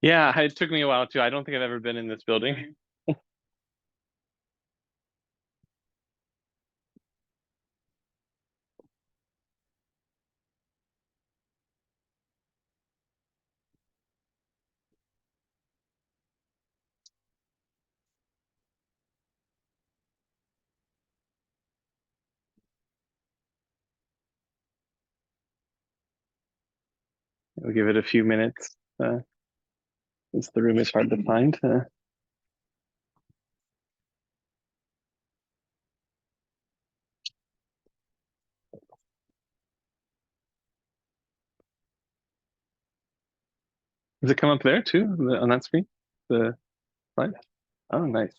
Yeah, it took me a while too. I don't think I've ever been in this building. We'll give it a few minutes, since the room is hard to find. Does it come up there too, on that screen? The slide? Oh, nice.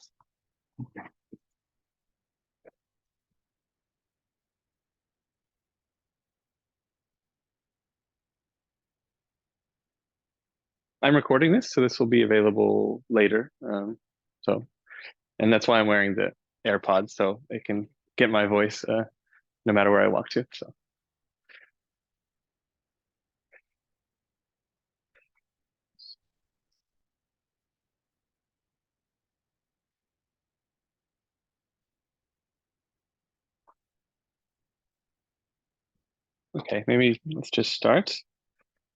I'm recording this, so this will be available later. So, and that's why I'm wearing the AirPods, so it can get my voice no matter where I walk to. So, okay, maybe let's just start.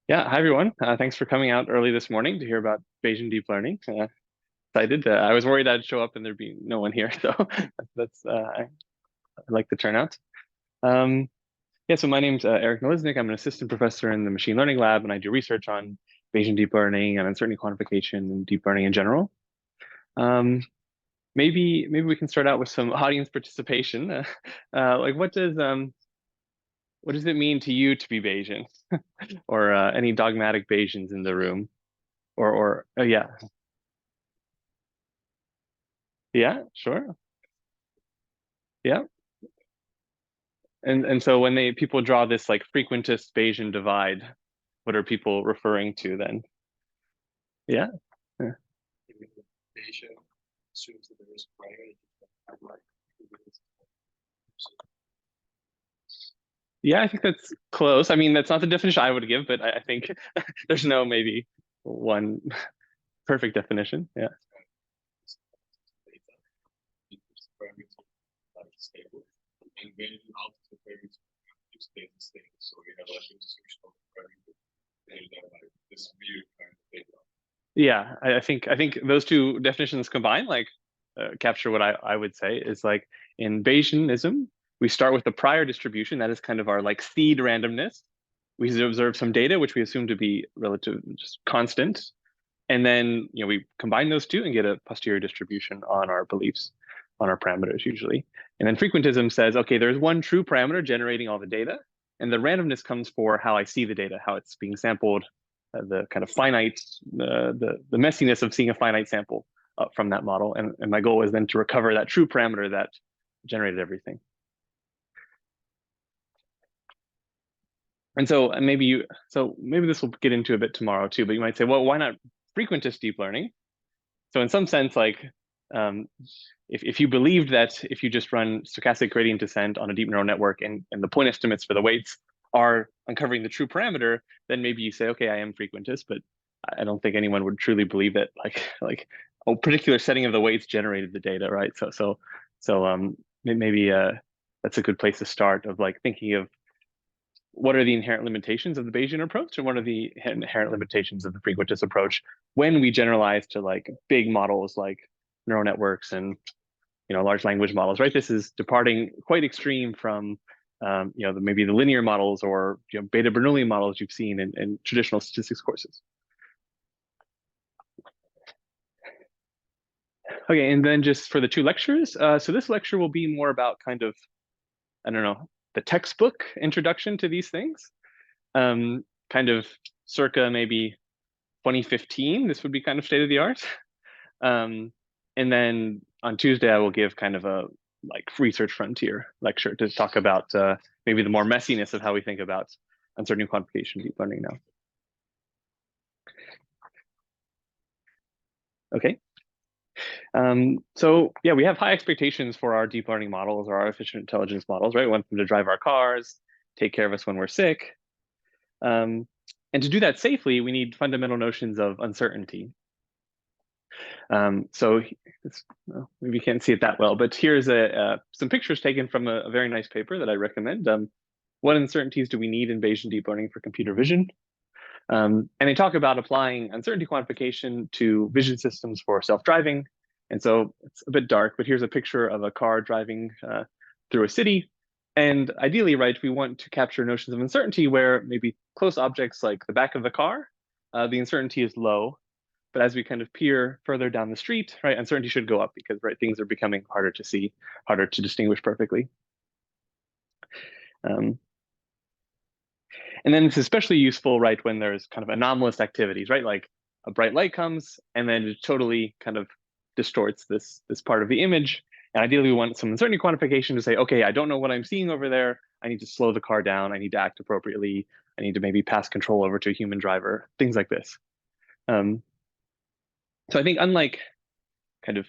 Yeah, hi everyone. Thanks for coming out early this morning to hear about Bayesian deep learning. Excited. I was worried I'd show up and there'd be no one here, so that's I like the turnout. Um, yeah, so my name's Eric Nalisnick. I'm an assistant professor in the machine learning lab, and I do research on Bayesian deep learning and uncertainty quantification and deep learning in general. Um, maybe we can start out with some audience participation. Like, what does it mean to you to be Bayesian, or any dogmatic Bayesians in the room, or yeah, yeah, sure, yeah. And so when people draw this like frequentist Bayesian divide, what are people referring to then? Yeah. Yeah. Yeah, I think that's close. I mean, that's not the definition I would give, but I think there's no maybe one perfect definition. Yeah. Yeah, I think those two definitions combined like capture what I would say is like in Bayesianism, we start with the prior distribution. That is kind of our like seed randomness. We observe some data, which we assume to be relative, just constant. And then, we combine those two and get a posterior distribution on our beliefs, on our parameters usually. And then frequentism says, okay, there's one true parameter generating all the data, and the randomness comes for how I see the data, how it's being sampled, the kind of finite, the messiness of seeing a finite sample from that model. And my goal is then to recover that true parameter that generated everything. And so maybe this will get into a bit tomorrow too, but you might say, well, why not frequentist deep learning? So in some sense, like um, if you believed that if you just run stochastic gradient descent on a deep neural network and the point estimates for the weights are uncovering the true parameter, then maybe you say, okay, I am frequentist, but I don't think anyone would truly believe that like a particular setting of the weights generated the data, right? So maybe that's a good place to start of like thinking of what are the inherent limitations of the Bayesian approach and what are the inherent limitations of the frequentist approach when we generalize to like big models like neural networks and large language models, right? This is departing quite extreme from maybe the linear models or beta Bernoulli models you've seen in traditional statistics courses. Okay, and then just for the two lectures, so this lecture will be more about kind of, I don't know, the textbook introduction to these things, kind of circa maybe 2015. This would be kind of state of the art. And then on Tuesday, I will give kind of a like research frontier lecture to talk about maybe the more messiness of how we think about uncertainty quantification deep learning now. Okay. So yeah, we have high expectations for our deep learning models or our artificial intelligence models, right? We want them to drive our cars, take care of us when we're sick. Um, And to do that safely, we need fundamental notions of uncertainty. So well, maybe you can't see it that well, but here's some pictures taken from a very nice paper that I recommend. What uncertainties do we need in Bayesian deep learning for computer vision? And they talk about applying uncertainty quantification to vision systems for self-driving. And so it's a bit dark, but here's a picture of a car driving through a city. And ideally, right, we want to capture notions of uncertainty where maybe close objects like the back of the car, the uncertainty is low. But as we kind of peer further down the street, right, uncertainty should go up because, right, things are becoming harder to see, harder to distinguish perfectly. And then it's especially useful, right, when there's kind of anomalous activities, right? Like a bright light comes and then it totally kind of distorts this part of the image. And ideally, we want some uncertainty quantification to say, okay, I don't know what I'm seeing over there. I need to slow the car down. I need to act appropriately. I need to maybe pass control over to a human driver, things like this. So I think unlike kind of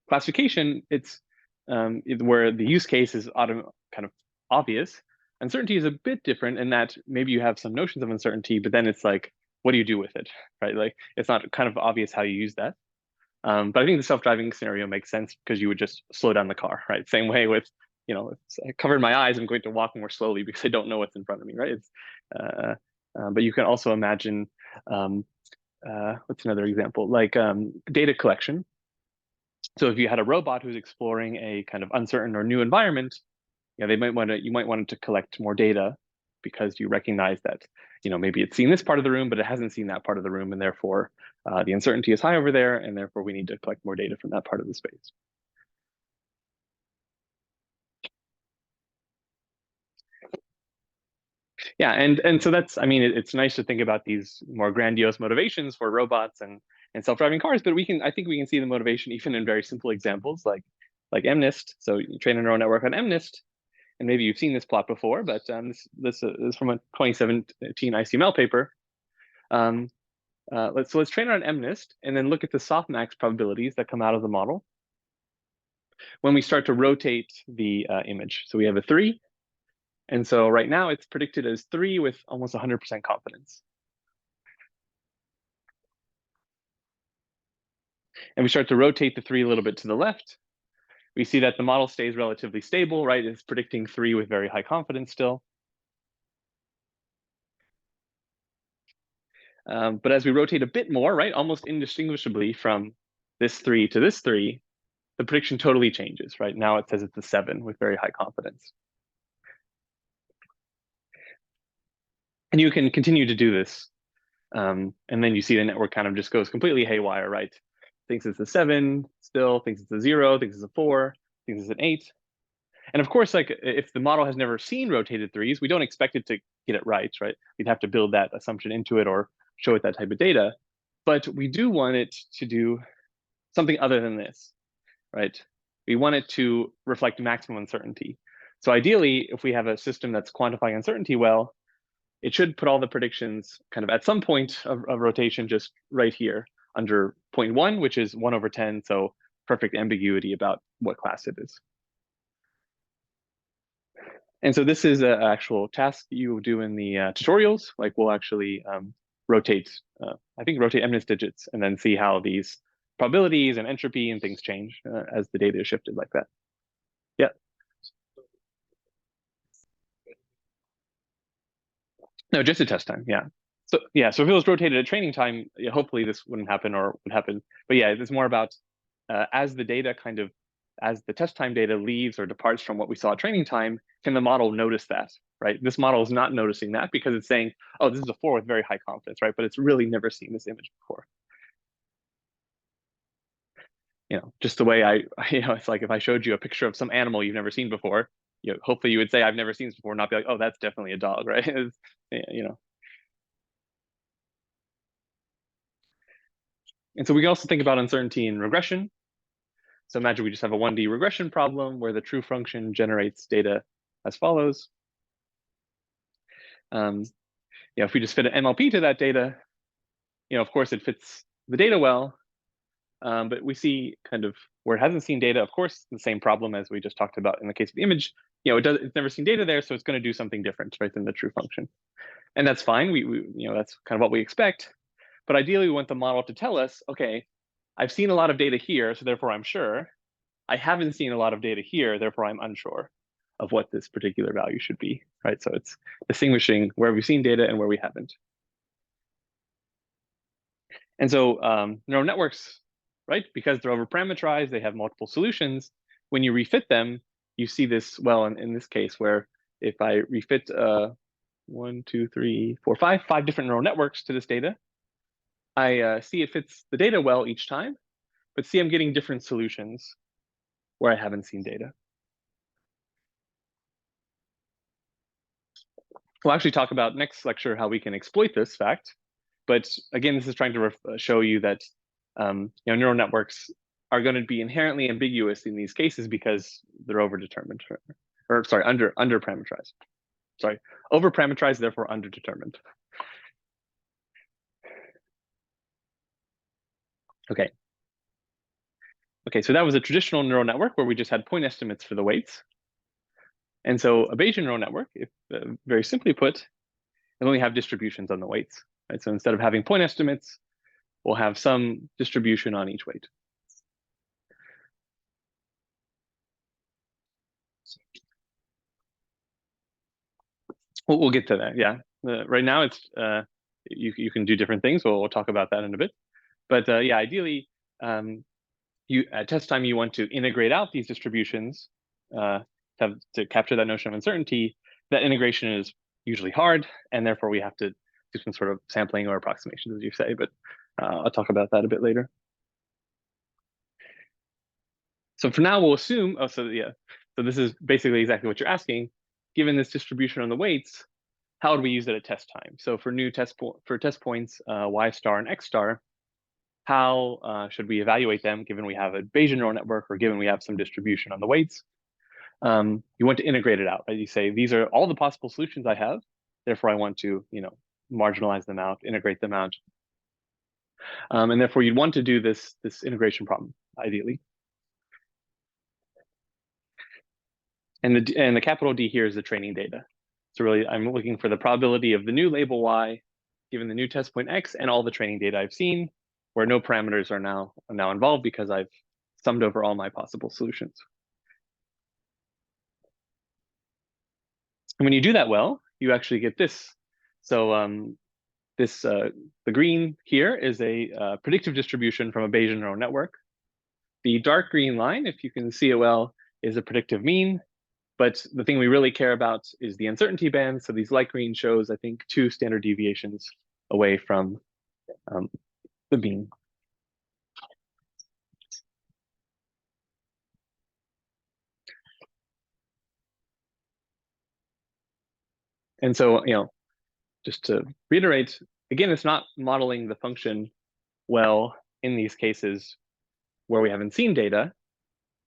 classification, it's where the use case is kind of obvious. Uncertainty is a bit different in that maybe you have some notions of uncertainty, but then it's like, what do you do with it, right? Like it's not kind of obvious how you use that. But I think the self-driving scenario makes sense because you would just slow down the car, right? Same way with, if I covered my eyes, I'm going to walk more slowly because I don't know what's in front of me, right? But you can also imagine, what's another example? Like data collection. So if you had a robot who's exploring a kind of uncertain or new environment, you might want it to collect more data because you recognize that, maybe it's seen this part of the room, but it hasn't seen that part of the room, and therefore the uncertainty is high over there, and therefore we need to collect more data from that part of the space. Yeah, and so that's, it's nice to think about these more grandiose motivations for robots and self-driving cars, but I think we can see the motivation even in very simple examples like MNIST. So you train a neural network on MNIST, and maybe you've seen this plot before, but this is from a 2017 ICML paper. Let's train on MNIST and then look at the softmax probabilities that come out of the model when we start to rotate the image. So we have a 3. And so right now it's predicted as 3 with almost 100% confidence. And we start to rotate the 3 a little bit to the left. We see that the model stays relatively stable, right? It's predicting 3 with very high confidence still. But as we rotate a bit more, right, almost indistinguishably from this 3 to this 3, the prediction totally changes, right? Now it says it's a 7 with very high confidence. And you can continue to do this. And then you see the network kind of just goes completely haywire, right? Thinks it's a 7 still, thinks it's a 0, thinks it's a 4, thinks it's an 8. And of course, like if the model has never seen rotated 3s, we don't expect it to get it right? We'd have to build that assumption into it or show it that type of data. But we do want it to do something other than this, right? We want it to reflect maximum uncertainty. So ideally, if we have a system that's quantifying uncertainty well, it should put all the predictions kind of at some point of rotation just right here under 0.1, which is 1/10, so perfect ambiguity about what class it is. And so this is an actual task that you will do in the tutorials. Like we'll actually rotate MNIST digits and then see how these probabilities and entropy and things change as the data is shifted like that. Yeah. No, just at test time. Yeah. So if it was rotated at training time, hopefully this wouldn't happen or would happen. But yeah, it's more about as the test time data leaves or departs from what we saw at training time, can the model notice that, right? This model is not noticing that because it's saying, oh, this is a 4 with very high confidence, right? But it's really never seen this image before. Just the way it's like if I showed you a picture of some animal you've never seen before, hopefully you would say, I've never seen this before, not be like, oh, that's definitely a dog, right? And so we can also think about uncertainty in regression. So imagine we just have a 1D regression problem where the true function generates data as follows. If we just fit an MLP to that data, of course it fits the data well, but we see kind of where it hasn't seen data, of course, the same problem as we just talked about in the case of the image, it's never seen data there, so it's going to do something different, right, than the true function. And that's fine. That's kind of what we expect. But ideally, we want the model to tell us, okay, I've seen a lot of data here, so therefore I'm sure. I haven't seen a lot of data here, therefore I'm unsure of what this particular value should be, right? So it's distinguishing where we've seen data and where we haven't. And so neural networks, right, because they're overparameterized, they have multiple solutions. When you refit them, you see this, well, in this case, where if I refit 1, 2, 3, 4, 5 different neural networks to this data, I see it fits the data well each time, but see I'm getting different solutions where I haven't seen data. We'll actually talk about next lecture how we can exploit this fact. But again, this is trying to show you that neural networks are going to be inherently ambiguous in these cases because they're overdetermined, or sorry, under-parameterized. Sorry, over-parameterized, therefore underdetermined. Okay. Okay, so that was a traditional neural network where we just had point estimates for the weights. And so a Bayesian neural network, if very simply put, will only have distributions on the weights. Right? So instead of having point estimates, we'll have some distribution on each weight. We'll get to that. Yeah. Right now, it's you can do different things. We'll talk about that in a bit. But yeah, ideally, at test time, you want to integrate out these distributions to capture that notion of uncertainty. That integration is usually hard, and therefore we have to do some sort of sampling or approximations, as you say. But I'll talk about that a bit later. So for now, we'll assume. Oh, so yeah. So this is basically exactly what you're asking. Given this distribution on the weights, how would we use it at test time? So for new test points, y star and x star, how should we evaluate them given we have a Bayesian neural network or given we have some distribution on the weights? You want to integrate it out, right? You say, these are all the possible solutions I have. Therefore, I want to, marginalize them out, integrate them out. And therefore, you'd want to do this integration problem, ideally. And the capital D here is the training data. So really, I'm looking for the probability of the new label y, given the new test point x, and all the training data I've seen, where no parameters are now involved because I've summed over all my possible solutions. And when you do that well, you actually get this. So the green here is a predictive distribution from a Bayesian neural network. The dark green line, if you can see it well, is a predictive mean. But the thing we really care about is the uncertainty band. So these light green shows, I think, 2 standard deviations away from the mean. And so, just to reiterate, again, it's not modeling the function well in these cases where we haven't seen data.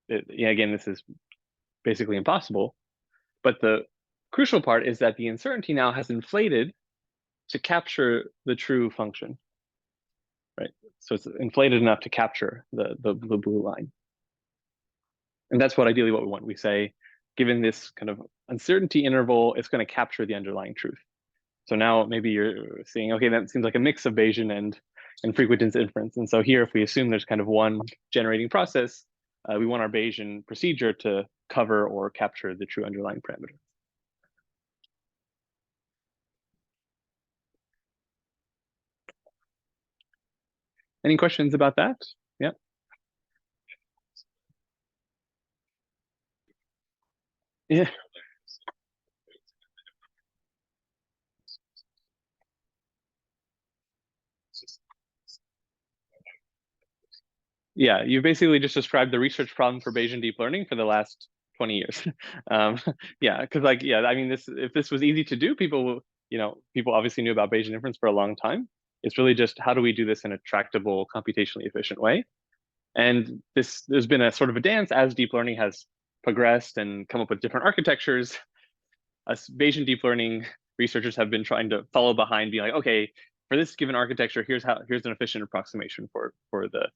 Again, this is basically impossible. But the crucial part is that the uncertainty now has inflated to capture the true function, right? So it's inflated enough to capture the blue line. And that's ideally what we want. We say, given this kind of uncertainty interval, it's going to capture the underlying truth. So now maybe you're seeing, okay, that seems like a mix of Bayesian and frequentist inference. And so here, if we assume there's kind of one generating process, we want our Bayesian procedure to cover or capture the true underlying parameter. Any questions about that? Yeah. Yeah. Yeah, you basically just described the research problem for Bayesian deep learning for the last 20 years. Yeah, because I mean, if this was easy to do, people obviously knew about Bayesian inference for a long time. It's really just how do we do this in a tractable, computationally efficient way? And there's been a sort of a dance as deep learning has progressed and come up with different architectures. Us Bayesian deep learning researchers have been trying to follow behind, being like, okay, for this given architecture, here's an efficient approximation for the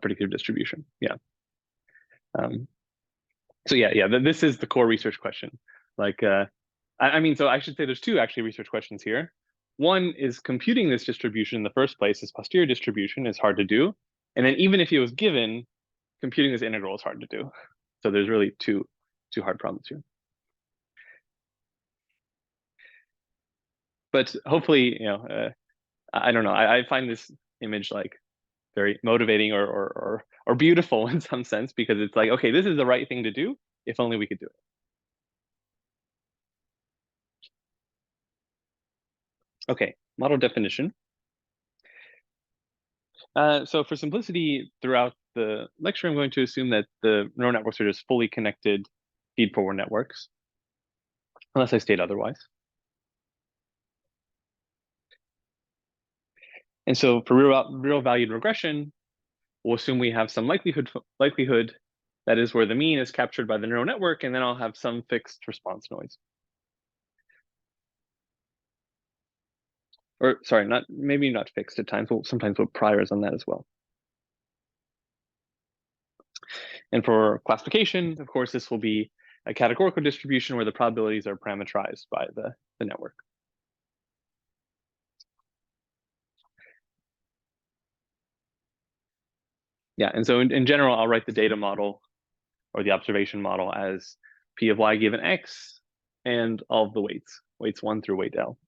predictive distribution. Yeah. So yeah, this is the core research question. Like, I mean, so I should say there's two actually research questions here. One is computing this distribution in the first place, this posterior distribution, is hard to do. And then even if it was given, computing this integral is hard to do. So there's really two hard problems here. But hopefully, I don't know. I find this image like very motivating or beautiful in some sense, because it's like, okay, this is the right thing to do if only we could do it. Okay, model definition. So for simplicity throughout the lecture, I'm going to assume that the neural networks are just fully connected feed-forward networks, unless I state otherwise. And so for real valued regression, we'll assume we have some likelihood that is where the mean is captured by the neural network, and then I'll have some fixed response noise. Or sorry, maybe not fixed at times. Sometimes we'll priors on that as well. And for classification, of course, this will be a categorical distribution where the probabilities are parameterized by the network. Yeah, and so in general, I'll write the data model or the observation model as P of y given x and all of the weights 1 through weight L.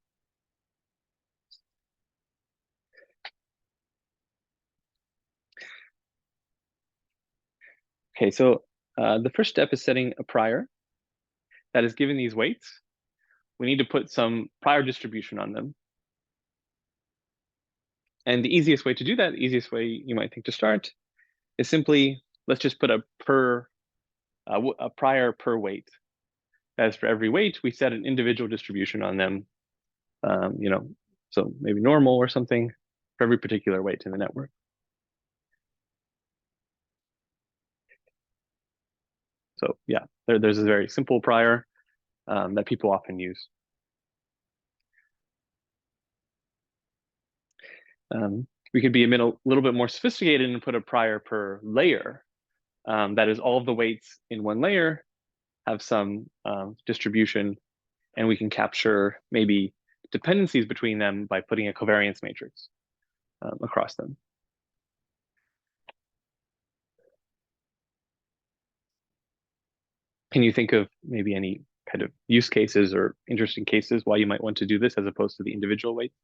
Okay, so the first step is setting a prior that is given these weights. We need to put some prior distribution on them. And the easiest way to do that, the easiest way you might think to start, is simply, let's just put a prior per weight. As for every weight, we set an individual distribution on them, so maybe normal or something for every particular weight in the network. So yeah, there's a very simple prior that people often use. We could be a little bit more sophisticated and put a prior per layer. That is, all of the weights in one layer have some distribution, and we can capture maybe dependencies between them by putting a covariance matrix across them. Can you think of maybe any kind of use cases or interesting cases why you might want to do this as opposed to the individual weights?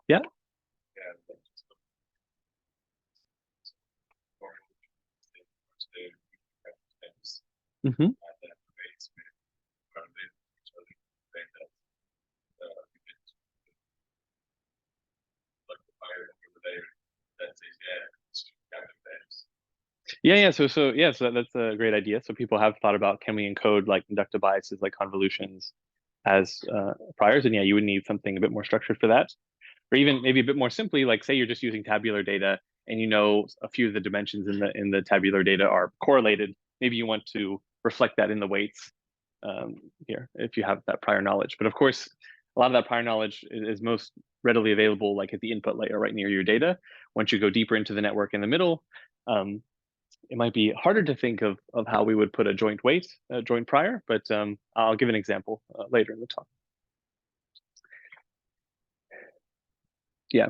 Yeah. Mm-hmm. Yeah. So that's a great idea. So people have thought about, can we encode like inductive biases, like convolutions, as priors? And yeah, you would need something a bit more structured for that. Or even maybe a bit more simply, like say you're just using tabular data and you know a few of the dimensions in the tabular data are correlated. Maybe you want to reflect that in the weights here if you have that prior knowledge. But of course, a lot of that prior knowledge is most readily available like at the input layer right near your data. Once you go deeper into the network in the middle, it might be harder to think of how we would put a joint weight, a joint prior, but I'll give an example later in the talk. Yeah,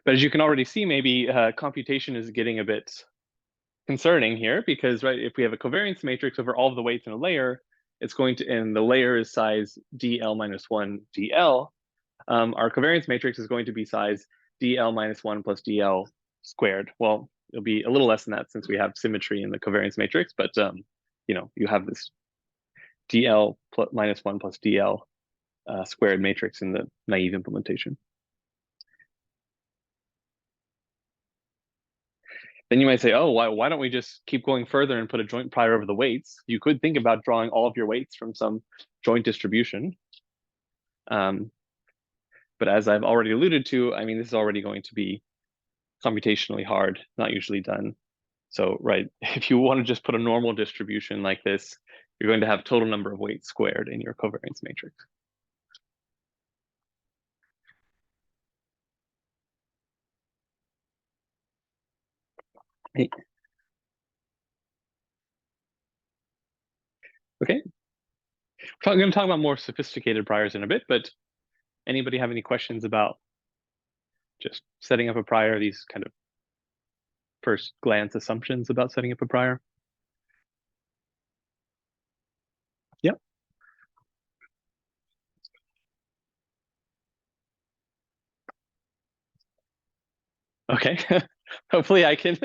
but as you can already see, maybe computation is getting a bit concerning here because, right, if we have a covariance matrix over all of the weights in a layer, it's going to, and the layer is size dl minus 1 dl, our covariance matrix is going to be size dl minus 1 plus dl squared. Well, it'll be a little less than that since we have symmetry in the covariance matrix, but you have this dl minus 1 plus dl squared matrix in the naive implementation. Then you might say, oh, why don't we just keep going further and put a joint prior over the weights? You could think about drawing all of your weights from some joint distribution. But as I've already alluded to, I mean, this is already going to be computationally hard, not usually done. So, right, if you want to just put a normal distribution like this, you're going to have total number of weights squared in your covariance matrix. Hey, okay, I'm going to talk about more sophisticated priors in a bit, but anybody have any questions about just setting up a prior, these kind of first glance assumptions about setting up a prior? Yep. Okay. Hopefully I can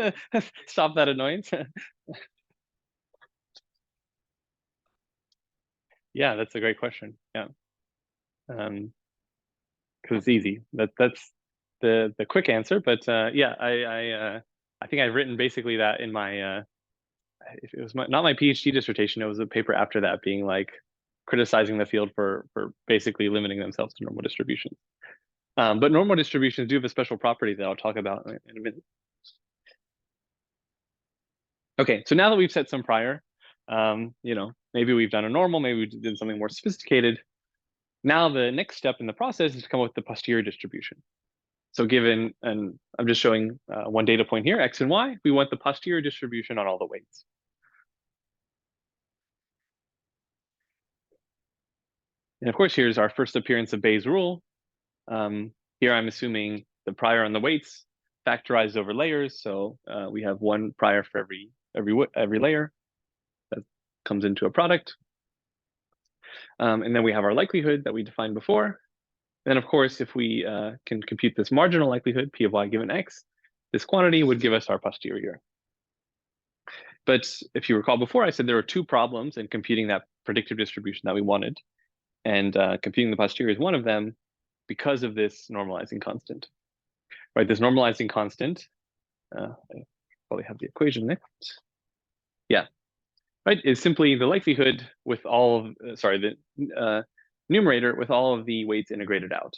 stop that annoyance. Yeah, that's a great question. Yeah. Because it's easy. That's the quick answer. But yeah, I think I've written basically that in my it was not my PhD dissertation. It was a paper after that, being like criticizing the field for basically limiting themselves to normal distributions. But normal distributions do have a special property that I'll talk about in a minute. Okay, so now that we've set some prior, maybe we've done a normal, maybe we did something more sophisticated. Now the next step in the process is to come up with the posterior distribution. So given, and I'm just showing one data point here, X and Y, we want the posterior distribution on all the weights. And of course, here's our first appearance of Bayes' rule. Here I'm assuming the prior on the weights factorized over layers. So we have one prior for every layer that comes into a product. And then we have our likelihood that we defined before. Then of course, if we can compute this marginal likelihood, P of y given X, this quantity would give us our posterior. But if you recall before, I said there were two problems in computing that predictive distribution that we wanted. And computing the posterior is one of them because of this normalizing constant. Right, this normalizing constant, I probably have the equation next. Yeah, right, is simply the likelihood with all of, the numerator with all of the weights integrated out.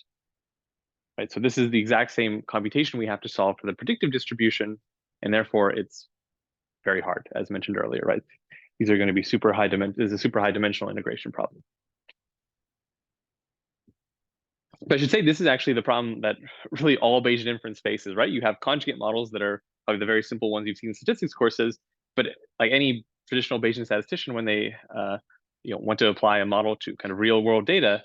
Right, so this is the exact same computation we have to solve for the predictive distribution, and therefore it's very hard, as mentioned earlier, right? These are going to be super high dimension. This is a super high dimensional integration problem. But I should say this is actually the problem that really all Bayesian inference faces, right? You have conjugate models that are probably the very simple ones you've seen in statistics courses, but like any traditional Bayesian statistician, when they want to apply a model to kind of real world data,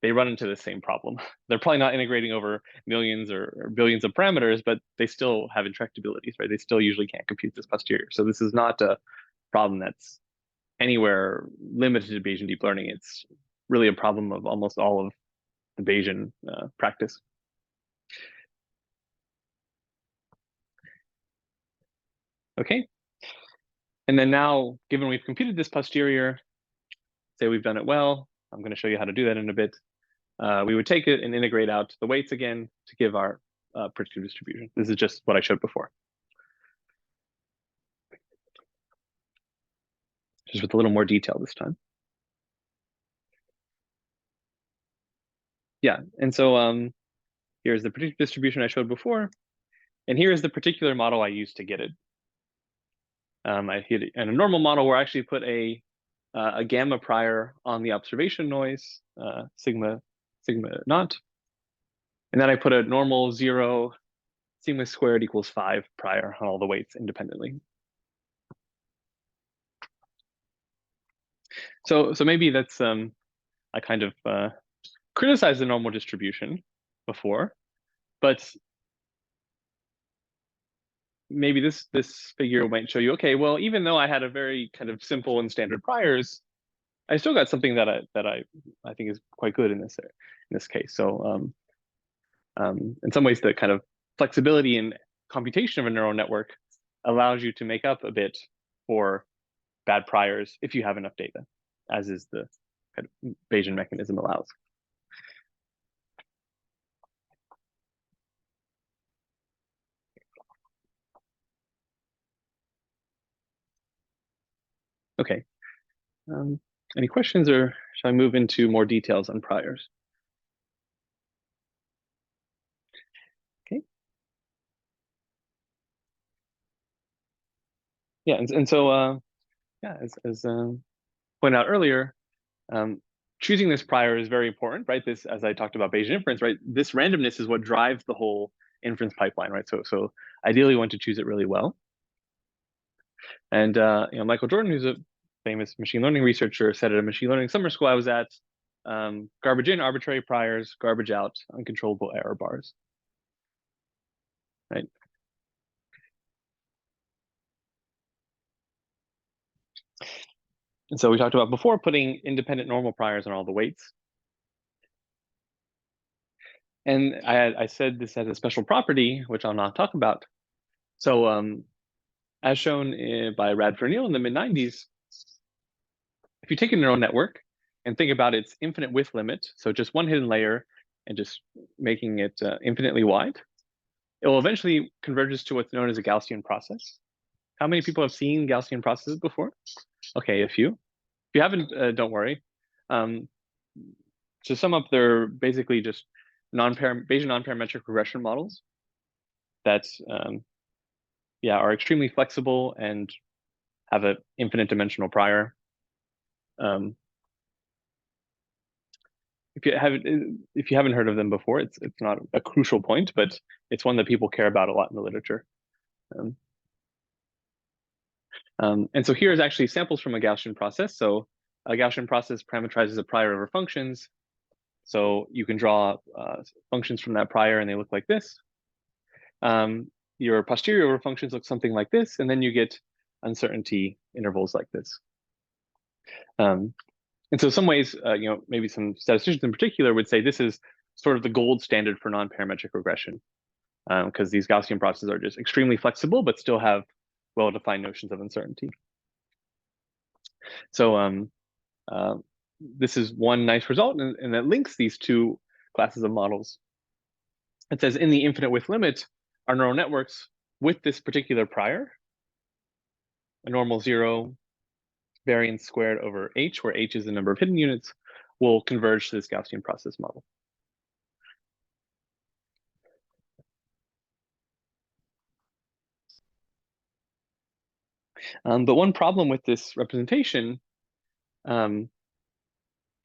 they run into the same problem. They're probably not integrating over millions or billions of parameters, but they still have intractabilities, right? They still usually can't compute this posterior. So this is not a problem that's anywhere limited to Bayesian deep learning. It's really a problem of almost all of the Bayesian practice. Okay. And then now, given we've computed this posterior, say we've done it well, I'm going to show you how to do that in a bit. We would take it and integrate out the weights again to give our predictive distribution. This is just what I showed before. Just with a little more detail this time. Yeah, and so here's the predictive distribution I showed before, and here is the particular model I used to get it. I hit it in a normal model where I actually put a gamma prior on the observation noise, sigma naught, and then I put a normal 0 sigma squared equals 5 prior on all the weights independently. So maybe that's I kind of criticized the normal distribution before, but maybe this figure might show you, okay, well, even though I had a very kind of simple and standard priors, I still got something that I think is quite good in this case. So in some ways, the kind of flexibility and computation of a neural network allows you to make up a bit for bad priors if you have enough data, as is the kind of Bayesian mechanism allows. Okay. Any questions, or shall I move into more details on priors? Okay. Yeah, and so yeah, as pointed out earlier, choosing this prior is very important, right? This, as I talked about Bayesian inference, right? This randomness is what drives the whole inference pipeline, right? So ideally, you want to choose it really well. And Michael Jordan, who's a famous machine learning researcher, said at a machine learning summer school I was at, garbage in, arbitrary priors, garbage out, uncontrollable error bars. Right. And so we talked about before putting independent normal priors on all the weights. And I said this has a special property, which I'll not talk about. So as shown by Radford Neal in the mid-90s, if you take a neural network and think about its infinite width limit, so just one hidden layer and just making it infinitely wide, it will eventually converges to what's known as a Gaussian process. How many people have seen Gaussian processes before? Okay, a few. If you haven't, don't worry. To sum up, they're basically just Bayesian non-parametric regression models that are extremely flexible and have an infinite dimensional prior. If you haven't heard of them before, it's not a crucial point, but it's one that people care about a lot in the literature. And so here is actually samples from a Gaussian process. So a Gaussian process parameterizes a prior over functions. So you can draw functions from that prior and they look like this. Your posterior over functions look something like this, and then you get uncertainty intervals like this. And so some ways, maybe some statisticians in particular would say this is sort of the gold standard for non-parametric regression, because these Gaussian processes are just extremely flexible, but still have well-defined notions of uncertainty. So this is one nice result, and that links these two classes of models. It says in the infinite width limit, our neural networks with this particular prior, a normal 0, variance squared over h, where h is the number of hidden units, will converge to this Gaussian process model. But one problem with this representation that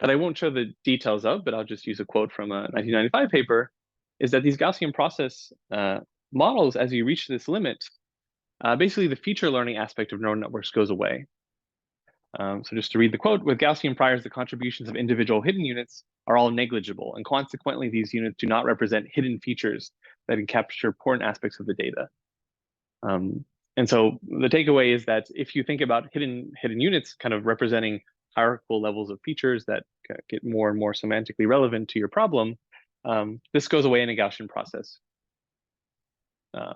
I won't show the details of, but I'll just use a quote from a 1995 paper, is that these Gaussian process models, as you reach this limit, basically the feature learning aspect of neural networks goes away. So just to read the quote, with Gaussian priors, the contributions of individual hidden units are all negligible, and consequently, these units do not represent hidden features that can capture important aspects of the data. And so the takeaway is that if you think about hidden units kind of representing hierarchical levels of features that get more and more semantically relevant to your problem, this goes away in a Gaussian process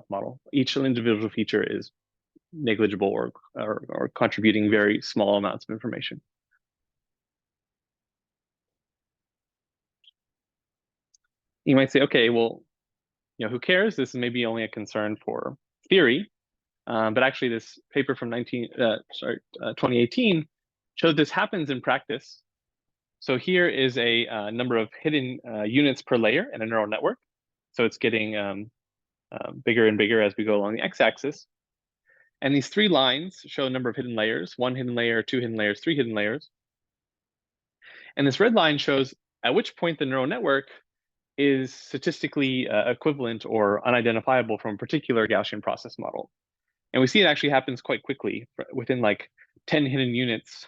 model. Each individual feature is negligible or contributing very small amounts of information. You might say, okay, well, who cares? This is maybe only a concern for theory. But actually, this paper from 2018 showed this happens in practice. So here is a number of hidden units per layer in a neural network. So it's getting bigger and bigger as we go along the x-axis. And these three lines show a number of hidden layers: 1 hidden layer, 2 hidden layers, 3 hidden layers. And this red line shows at which point the neural network is statistically equivalent or unidentifiable from a particular Gaussian process model. And we see it actually happens quite quickly within like 10 hidden units,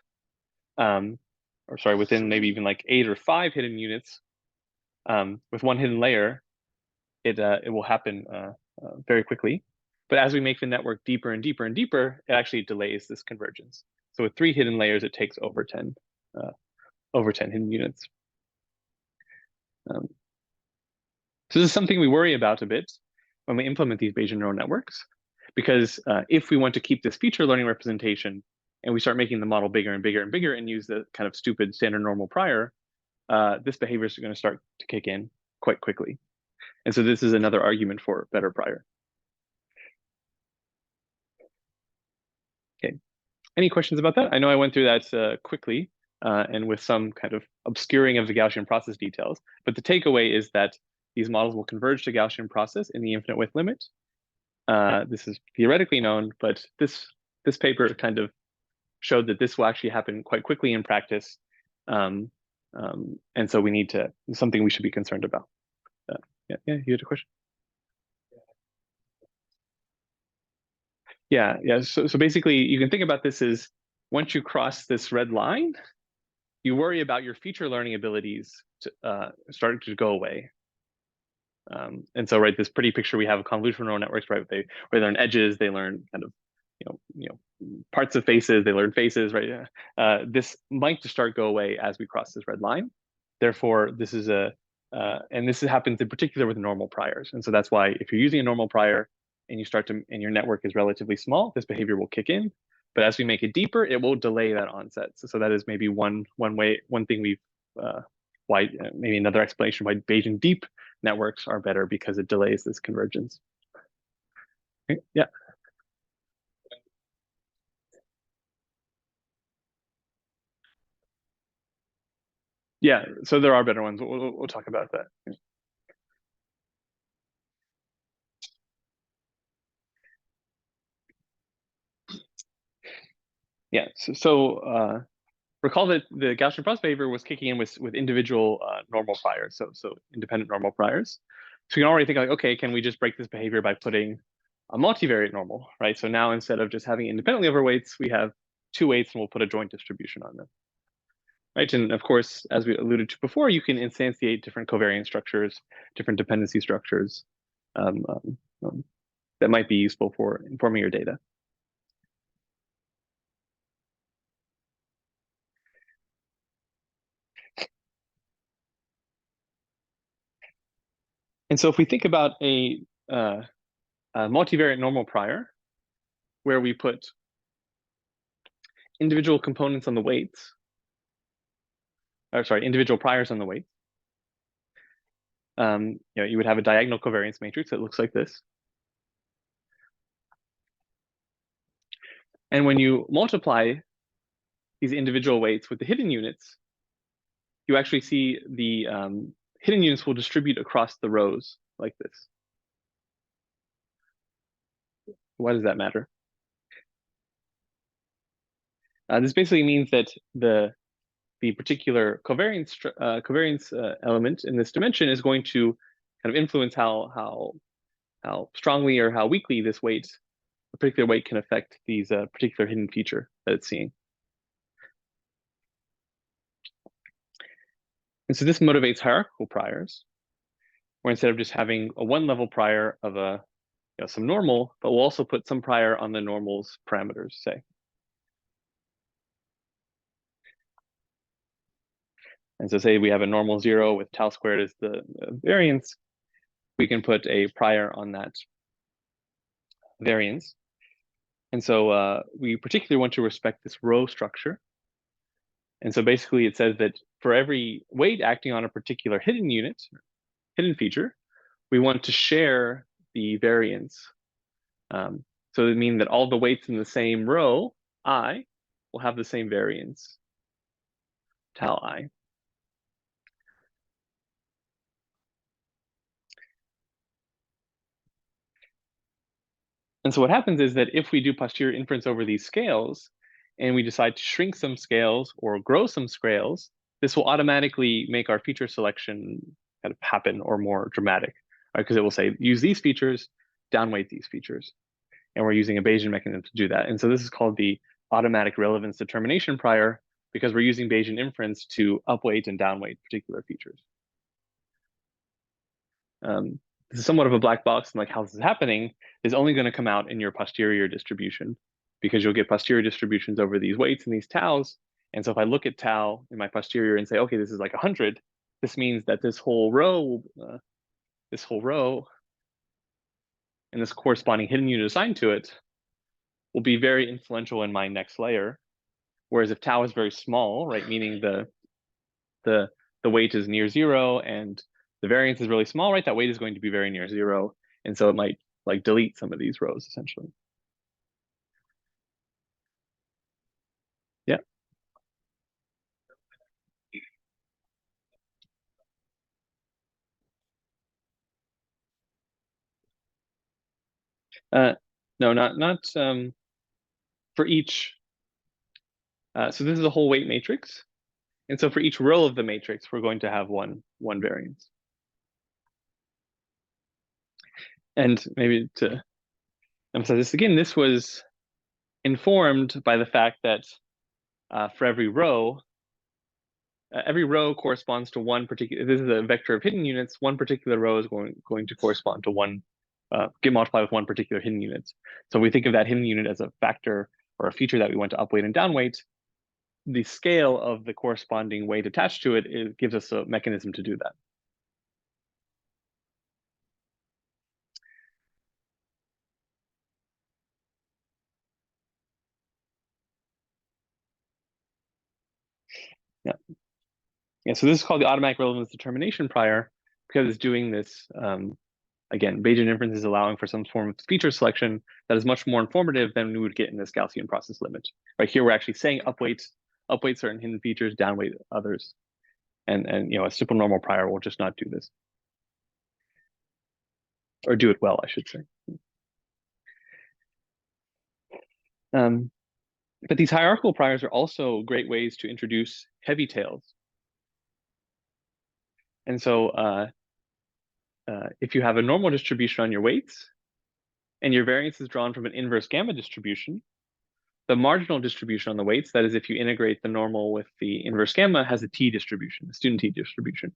within maybe even like 8 or 5 hidden units with one hidden layer, it will happen very quickly. But as we make the network deeper and deeper and deeper, it actually delays this convergence. So with 3 hidden layers, it takes over 10 hidden units. So this is something we worry about a bit when we implement these Bayesian neural networks, because if we want to keep this feature learning representation and we start making the model bigger and bigger and bigger and use the kind of stupid standard normal prior, this behavior is going to start to kick in quite quickly. And so this is another argument for better prior. Okay, any questions about that? I know I went through that quickly and with some kind of obscuring of the Gaussian process details, but the takeaway is that these models will converge to Gaussian process in the infinite width limit. This is theoretically known, but this paper kind of showed that this will actually happen quite quickly in practice. And so we need to, something we should be concerned about. Yeah, you had a question? Yeah. So basically, you can think about this as once you cross this red line, you worry about your feature learning abilities to start to go away. And so, right, this pretty picture we have of convolutional neural networks, right? They learn edges, they learn kind of, parts of faces, they learn faces, right? This might just start go away as we cross this red line. Therefore, this is and this happens in particular with normal priors. And so that's why if you're using a normal prior and and your network is relatively small, this behavior will kick in. But as we make it deeper, it will delay that onset. So that is maybe one thing we've why maybe another explanation why Bayesian deep networks are better, because it delays this convergence. Okay, yeah. Yeah, so there are better ones. We'll talk about that. Yeah, so recall that the Gaussian process behavior was kicking in with individual normal priors, so independent normal priors. So you can already think like, okay, can we just break this behavior by putting a multivariate normal, right? So now instead of just having independently over weights, we have two weights and we'll put a joint distribution on them. Right, and of course, as we alluded to before, you can instantiate different covariance structures, different dependency structures um, um, um, that might be useful for informing your data. And so if we think about a multivariate normal prior, where we put individual components on the weights, or sorry, individual priors on the weights, you would have a diagonal covariance matrix that looks like this. And when you multiply these individual weights with the hidden units, you actually see the hidden units will distribute across the rows like this. Why does that matter? This basically means that the particular covariance element in this dimension is going to kind of influence how strongly or how weakly a particular weight can affect these particular hidden feature that it's seeing. And so this motivates hierarchical priors, where instead of just having a one level prior of some normal, but we'll also put some prior on the normal's parameters, say. And so say we have a normal 0 with tau squared as the variance, we can put a prior on that variance. And so we particularly want to respect this row structure. And so basically it says that for every weight acting on a particular hidden unit, hidden feature, we want to share the variance. So it means that all the weights in the same row, I, will have the same variance, tau I. And so what happens is that if we do posterior inference over these scales, and we decide to shrink some scales or grow some scales, this will automatically make our feature selection kind of happen or more dramatic, right? Because it will say, use these features, downweight these features. And we're using a Bayesian mechanism to do that. And so this is called the automatic relevance determination prior, because we're using Bayesian inference to upweight and downweight particular features. This is somewhat of a black box, and like how this is happening is only going to come out in your posterior distribution, because you'll get posterior distributions over these weights and these taus. And so if I look at tau in my posterior and say, okay, this is like 100, this means that this whole row and this corresponding hidden unit assigned to it will be very influential in my next layer. Whereas if tau is very small, right, meaning the weight is near 0 and the variance is really small, right, that weight is going to be very near 0. And so it might like delete some of these rows essentially. Yeah. No, not for each. So this is a whole weight matrix. And so for each row of the matrix, we're going to have one variance. And maybe to emphasize this again, this was informed by the fact that for every row corresponds to one particular, this is a vector of hidden units, one particular row is going to correspond to one, get multiplied with one particular hidden unit. So we think of that hidden unit as a factor or a feature that we want to upweight and downweight. The scale of the corresponding weight attached to it gives us a mechanism to do that. Yeah. Yeah, so this is called the automatic relevance determination prior because it's doing this, again, Bayesian inference is allowing for some form of feature selection that is much more informative than we would get in this Gaussian process limit. Right here, we're actually saying upweight certain hidden features, downweight others. And a simple normal prior will just not do this. Or do it well, I should say. But these hierarchical priors are also great ways to introduce heavy tails. And so if you have a normal distribution on your weights, and your variance is drawn from an inverse gamma distribution, the marginal distribution on the weights, that is if you integrate the normal with the inverse gamma, has a t distribution, a student t distribution.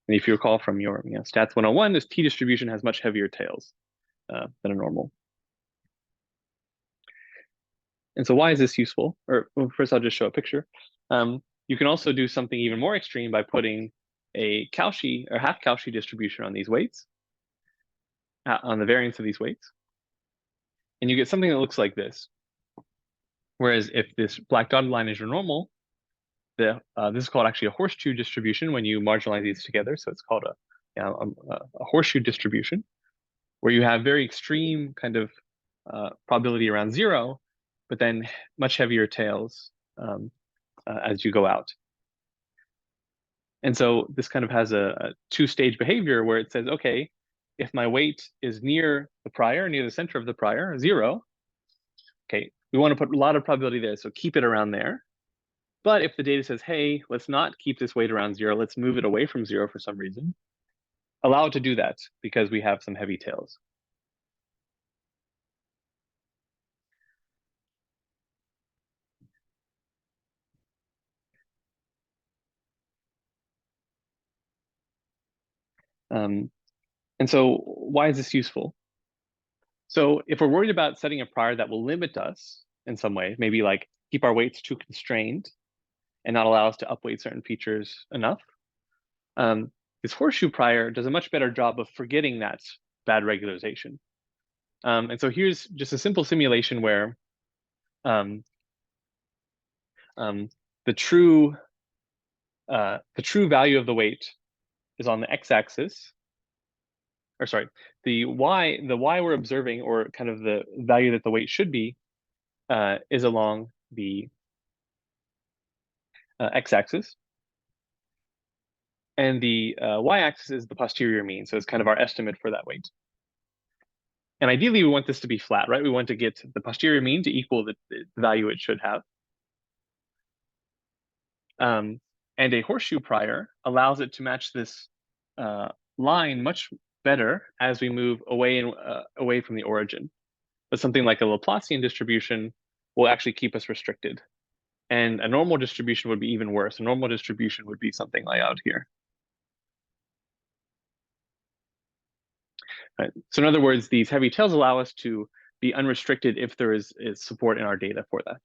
And if you recall from your stats 101, this t distribution has much heavier tails than a normal. And so why is this useful? Or well, first I'll just show a picture. You can also do something even more extreme by putting a Cauchy or half Cauchy distribution on these weights, on the variance of these weights. And you get something that looks like this. Whereas if this black dotted line is your normal, this is called actually a horseshoe distribution when you marginalize these together. So it's called a horseshoe distribution, where you have very extreme kind of probability around 0, but then much heavier tails as you go out. And so this kind of has a two-stage behavior where it says, okay, if my weight is near the prior, near the center of the prior, 0, okay, we want to put a lot of probability there, so keep it around there. But if the data says, hey, let's not keep this weight around 0, let's move it away from 0 for some reason, allow it to do that because we have some heavy tails. And so why is this useful? So if we're worried about setting a prior that will limit us in some way, maybe like keep our weights too constrained and not allow us to upweight certain features enough, this horseshoe prior does a much better job of forgetting that bad regularization. And so here's just a simple simulation where the true value of the weight is on the x-axis, or sorry, the y we're observing, or kind of the value that the weight should be, is along the x-axis, and the y-axis is the posterior mean, so it's kind of our estimate for that weight. And ideally, we want this to be flat, right? We want to get the posterior mean to equal the value it should have. And a horseshoe prior allows it to match this line much better as we move away from the origin. But something like a Laplacian distribution will actually keep us restricted. And a normal distribution would be even worse. A normal distribution would be something like out here. Right. So in other words, these heavy tails allow us to be unrestricted if there is support in our data for that.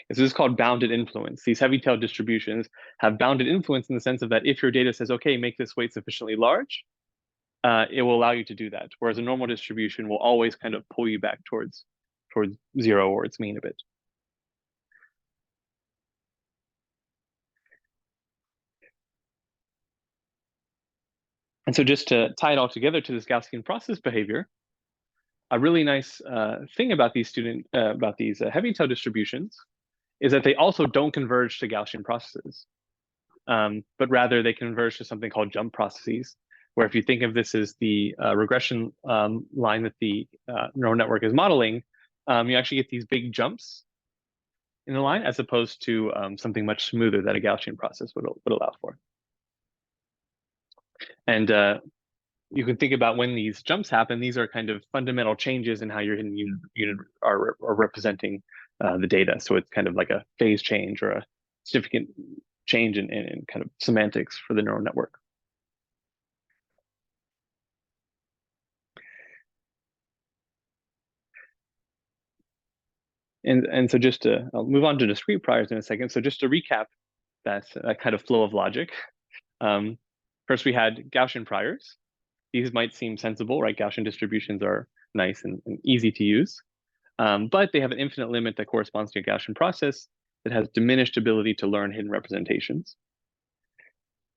This is called bounded influence. These heavy tail distributions have bounded influence in the sense of that if your data says, okay, make this weight sufficiently large, it will allow you to do that. Whereas a normal distribution will always kind of pull you back towards 0 or its mean a bit. And so just to tie it all together to this Gaussian process behavior, a really nice thing about these heavy tail distributions is that they also don't converge to Gaussian processes, but rather they converge to something called jump processes, where if you think of this as the regression line that the neural network is modeling, you actually get these big jumps in the line as opposed to something much smoother that a Gaussian process would allow for. And you can think about when these jumps happen, these are kind of fundamental changes in how your hidden unit are representing the data. So it's kind of like a phase change or a significant change in kind of semantics for the neural network. And so just to, I'll move on to discrete priors in a second. So just to recap that kind of flow of logic. First, we had Gaussian priors. These might seem sensible, right? Gaussian distributions are nice and easy to use, but they have an infinite limit that corresponds to a Gaussian process that has diminished ability to learn hidden representations.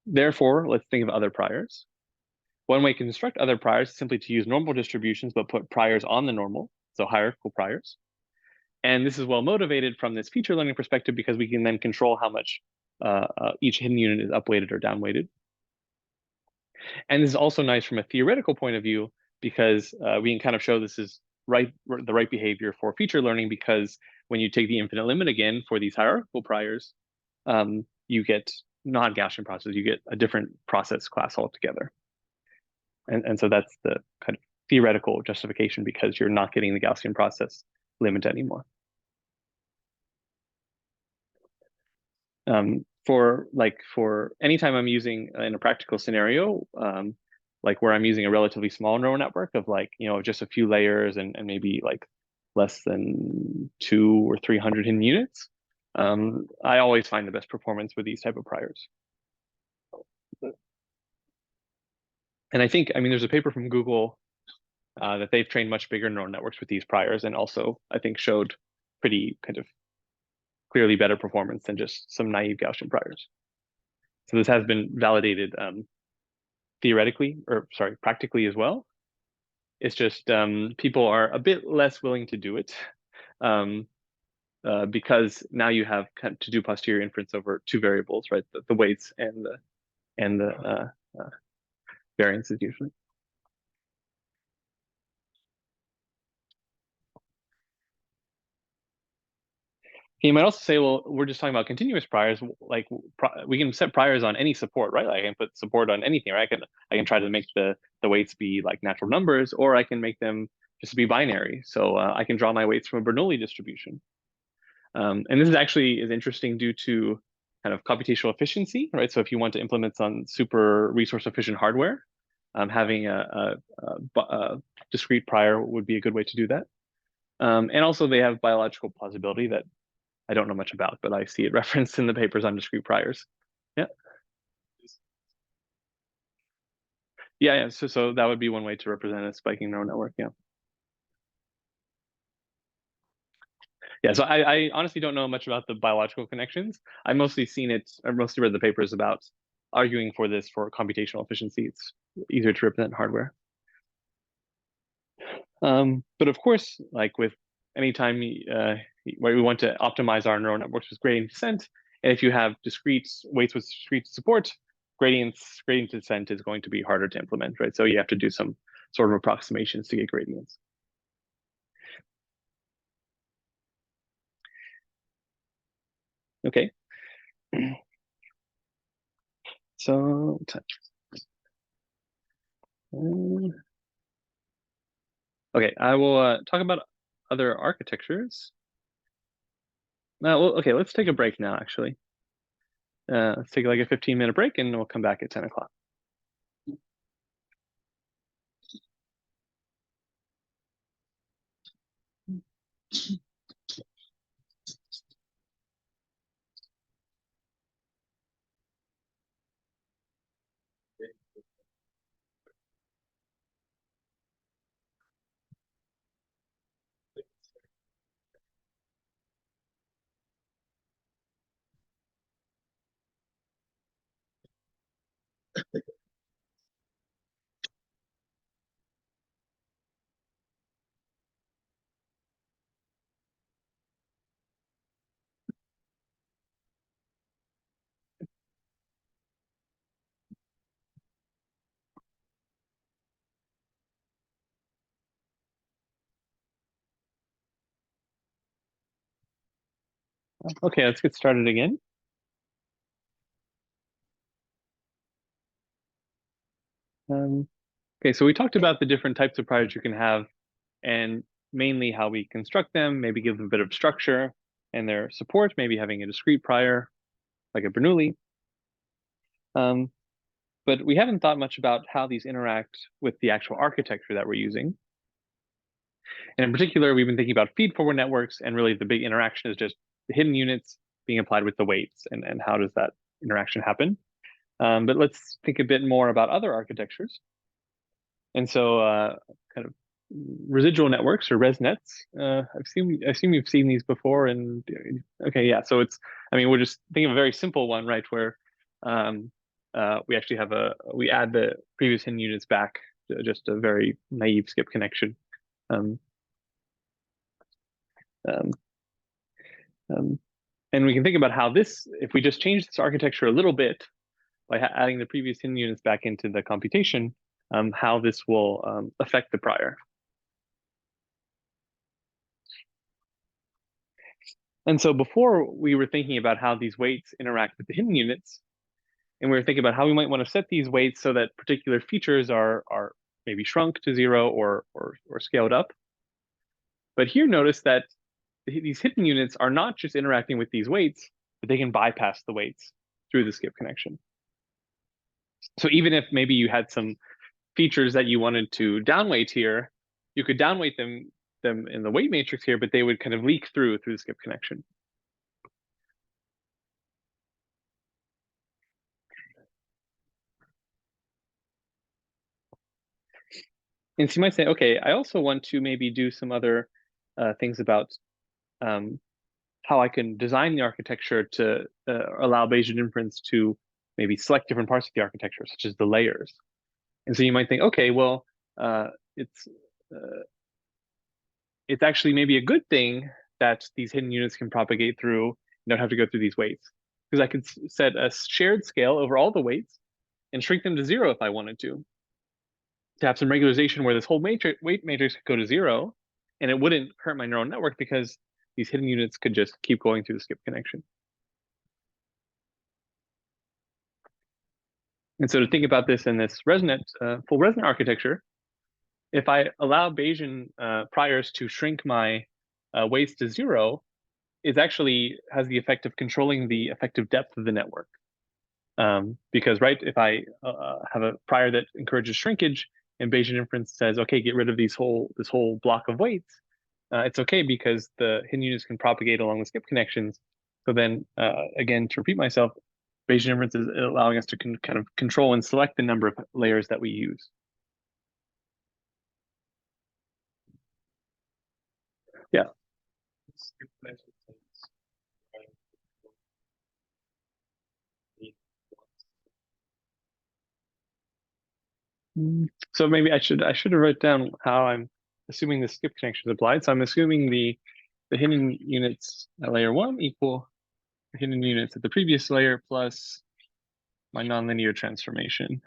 Therefore, let's think of other priors. One way to construct other priors is simply to use normal distributions, but put priors on the normal, so hierarchical priors. And this is well motivated from this feature learning perspective because we can then control how much each hidden unit is upweighted or downweighted. And this is also nice from a theoretical point of view because we can kind of show this is the right behavior for feature learning, because when you take the infinite limit again for these hierarchical priors, you get non-Gaussian processes, you get a different process class altogether. And so that's the kind of theoretical justification, because you're not getting the Gaussian process limit anymore. For anytime I'm using in a practical scenario, like where I'm using a relatively small neural network of just a few layers and maybe like less than 200 or 300 hidden units, I always find the best performance with these type of priors. And I think, there's a paper from Google that they've trained much bigger neural networks with these priors, and also I think showed pretty kind of clearly better performance than just some naive Gaussian priors. So this has been validated practically as well. It's just people are a bit less willing to do it because now you have to do posterior inference over two variables, right? The weights and the variances usually. You might also say, well, we're just talking about continuous priors. Like we can set priors on any support, right? Like I can put support on anything, right? I can try to make the weights be like natural numbers, or I can make them just be binary. So I can draw my weights from a Bernoulli distribution. And this is actually interesting due to kind of computational efficiency, right? So if you want to implement some super resource efficient hardware, having a discrete prior would be a good way to do that. And also they have biological plausibility that I don't know much about, but I see it referenced in the papers on discrete priors. Yeah. Yeah. So that would be one way to represent a spiking neural network. Yeah. Yeah. So I honestly don't know much about the biological connections. I mostly read the papers about arguing for this for computational efficiency. It's easier to represent hardware. But of course, like with anytime where we want to optimize our neural networks with gradient descent, and if you have discrete weights with discrete support, gradient descent is going to be harder to implement, right? So you have to do some sort of approximations to get gradients. Okay. So okay, I will talk about other architectures. Well, okay, let's take a break now, actually. Let's take like a 15-minute break and we'll come back at 10 o'clock. Okay, let's get started again. Um, Okay, so we talked about the different types of priors you can have, and mainly how we construct them, maybe give them a bit of structure and their support, maybe having a discrete prior, like a Bernoulli. But we haven't thought much about how these interact with the actual architecture that we're using. And in particular, we've been thinking about feed-forward networks, and really the big interaction is just the hidden units being applied with the weights, and how does that interaction happen. But let's think a bit more about other architectures. And so kind of residual networks, or ResNets. I assume you've seen these before. And okay, yeah. So we're just thinking of a very simple one, right? Where we actually we add the previous hidden units back, just a very naive skip connection. Um, um, um, and we can think about how if we just change this architecture a little bit by adding the previous hidden units back into the computation, how this will affect the prior. And so before, we were thinking about how these weights interact with the hidden units, and we were thinking about how we might want to set these weights so that particular features are maybe shrunk to 0 or scaled up. But here, notice that these hidden units are not just interacting with these weights, but they can bypass the weights through the skip connection. So even if maybe you had some features that you wanted to downweight here, you could downweight them in the weight matrix here, but they would kind of leak through the skip connection. And so you might say, okay, I also want to maybe do some other things about how I can design the architecture to allow Bayesian inference to maybe select different parts of the architecture, such as the layers. And so you might think, okay, well, it's actually maybe a good thing that these hidden units can propagate through, you don't have to go through these weights. Because I could set a shared scale over all the weights and shrink them to 0 if I wanted to have some regularization where this whole weight matrix could go to 0, and it wouldn't hurt my neural network because these hidden units could just keep going through the skip connection. And so to think about this in this full resonant architecture, if I allow Bayesian priors to shrink my weights to 0, it actually has the effect of controlling the effective depth of the network. Because, right, if I have a prior that encourages shrinkage, and Bayesian inference says, okay, get rid of this whole block of weights, it's okay because the hidden units can propagate along the skip connections. So then, again, to repeat myself, Bayesian inference is allowing us to kind of control and select the number of layers that we use. Yeah. So maybe I should have wrote down how I'm assuming the skip connection is applied. So I'm assuming the hidden units at layer 1 equal the hidden units at the previous layer plus my nonlinear transformation.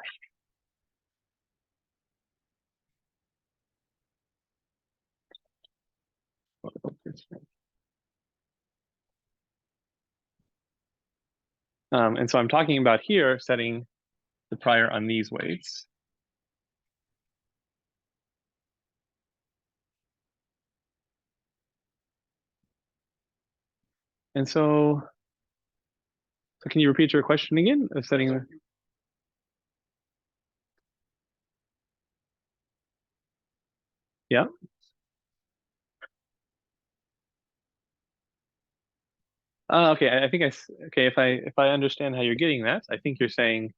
And so I'm talking about here setting the prior on these weights. And so can you repeat your question again? Setting the... Yeah. Okay, I think okay, if I understand how you're getting that, I think you're saying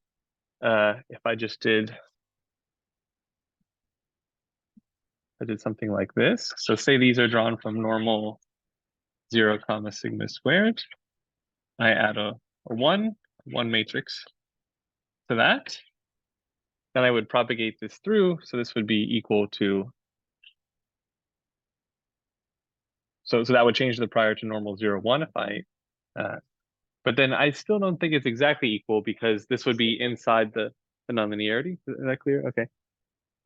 if I did something like this. So say these are drawn from normal 0, sigma squared. I add a 1 matrix to that. Then I would propagate this through. So this would be equal to, so that would change the prior to normal 0, 1 if I, but then I still don't think it's exactly equal because this would be inside the nonlinearity. Is that clear? Okay.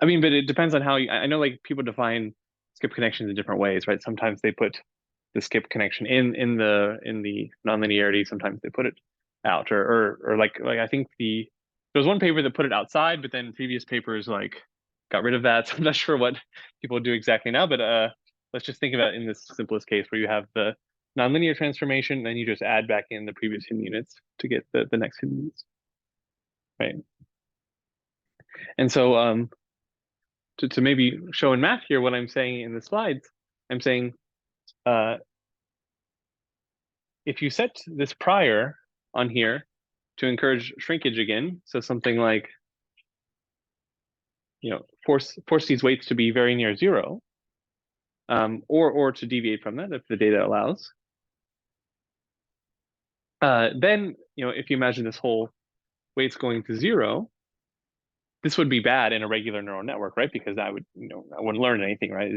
I mean, but it depends on how I know like people define skip connections in different ways, right? Sometimes they put the skip connection in the nonlinearity. Sometimes they put it out, or like I think there was one paper that put it outside, but then previous papers like got rid of that. So I'm not sure what people do exactly now, but let's just think about it in this simplest case where you have the nonlinear transformation, then you just add back in the previous hidden units to get the next hidden units, right? And so to maybe show in math here what I'm saying in the slides, I'm saying if you set this prior on here to encourage shrinkage again, so something like, force these weights to be very near zero, or to deviate from that if the data allows, then if you imagine this whole weights going to zero, this would be bad in a regular neural network, right? Because I wouldn't learn anything, right?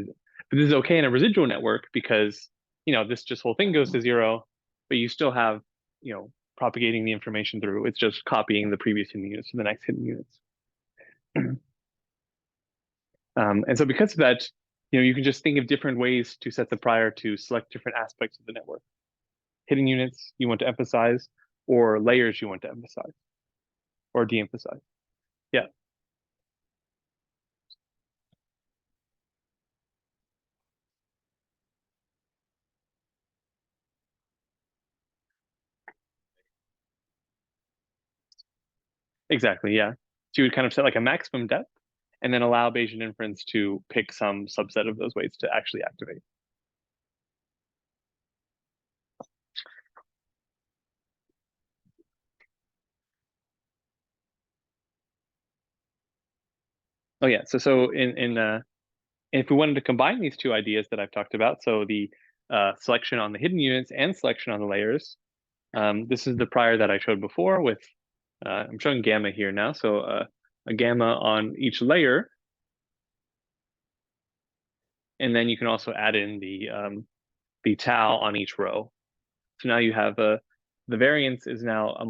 But this is okay in a residual network because this just whole thing goes to zero, but you still have propagating the information through. It's just copying the previous hidden units to the next hidden units. And so because of that, you can just think of different ways to set the prior to select different aspects of the network. Hidden units you want to emphasize, or layers you want to emphasize, or de-emphasize. Yeah. Exactly, yeah. So you would kind of set like a maximum depth and then allow Bayesian inference to pick some subset of those weights to actually activate. Oh yeah, so if we wanted to combine these two ideas that I've talked about, so the selection on the hidden units and selection on the layers, this is the prior that I showed before with, I'm showing gamma here now, so a gamma on each layer, and then you can also add in the tau on each row. So now you have the variance is now a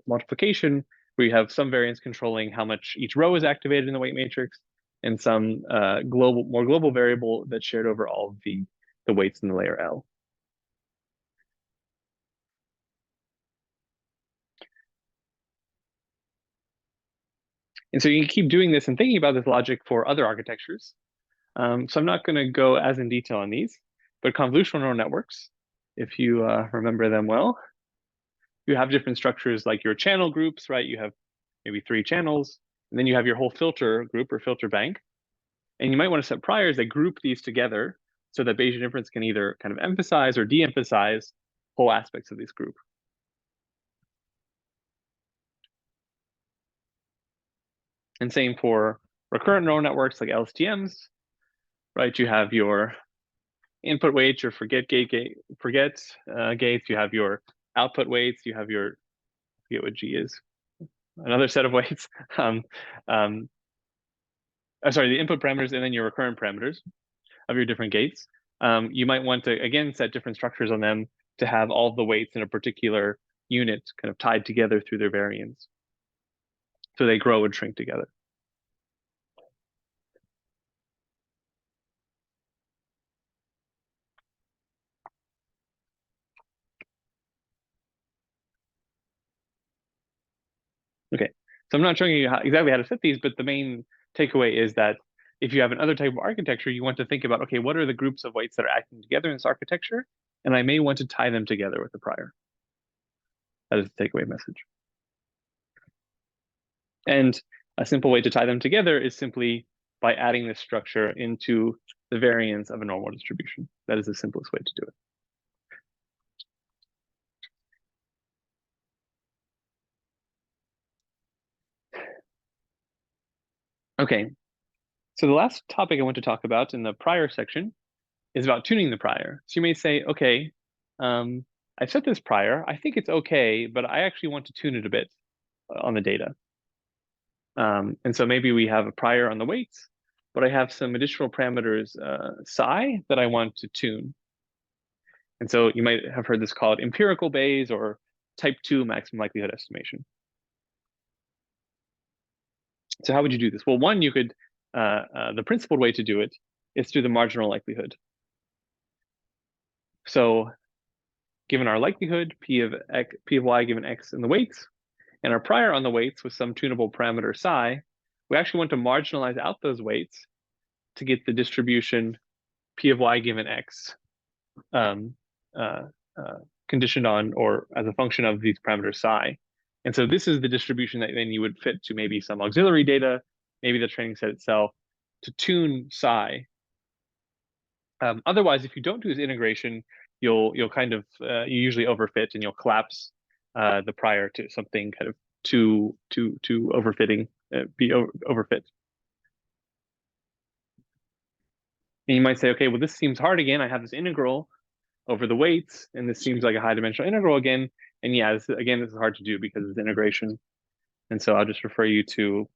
multiplication where you have some variance controlling how much each row is activated in the weight matrix, and some more global variable that's shared over all of the weights in the layer L. And so you can keep doing this and thinking about this logic for other architectures. So I'm not going to go as in detail on these, but convolutional neural networks, if you remember them well, you have different structures like your channel groups, right? You have maybe 3 channels, and then you have your whole filter group or filter bank. And you might want to set priors that group these together so that Bayesian inference can either kind of emphasize or de-emphasize whole aspects of this group. And same for recurrent neural networks like LSTMs, right? You have your input weights, your forget gates, you have your output weights, you have your, I forget what G is, another set of weights. Sorry, the input parameters and then your recurrent parameters of your different gates. You might want to, again, set different structures on them to have all of the weights in a particular unit kind of tied together through their variance. So they grow and shrink together. Okay, so I'm not showing you exactly how to set these, but the main takeaway is that if you have another type of architecture, you want to think about, okay, what are the groups of weights that are acting together in this architecture? And I may want to tie them together with the prior. That is the takeaway message. And a simple way to tie them together is simply by adding this structure into the variance of a normal distribution. That is the simplest way to do it. Okay, so the last topic I want to talk about in the prior section is about tuning the prior. So you may say, okay, I set this prior, I think it's okay, but I actually want to tune it a bit on the data. And so maybe we have a prior on the weights, but I have some additional parameters, psi, that I want to tune. And so you might have heard this called empirical Bayes or type 2 maximum likelihood estimation. So how would you do this? Well, one, you could, the principled way to do it is through the marginal likelihood. So given our likelihood, P of y given x in the weights, and our prior on the weights with some tunable parameter psi, we actually want to marginalize out those weights to get the distribution P of y given x um, uh, conditioned on or as a function of these parameters psi. And so this is the distribution that then you would fit to maybe some auxiliary data, maybe the training set itself, to tune psi. Otherwise, if you don't do this integration, you'll kind of you usually overfit and you'll collapse the prior to something kind of too overfitting, overfit. And you might say, okay, well, this seems hard again. I have this integral over the weights, and this seems like a high dimensional integral again. And yeah, this is hard to do because it's integration. And so I'll just refer you to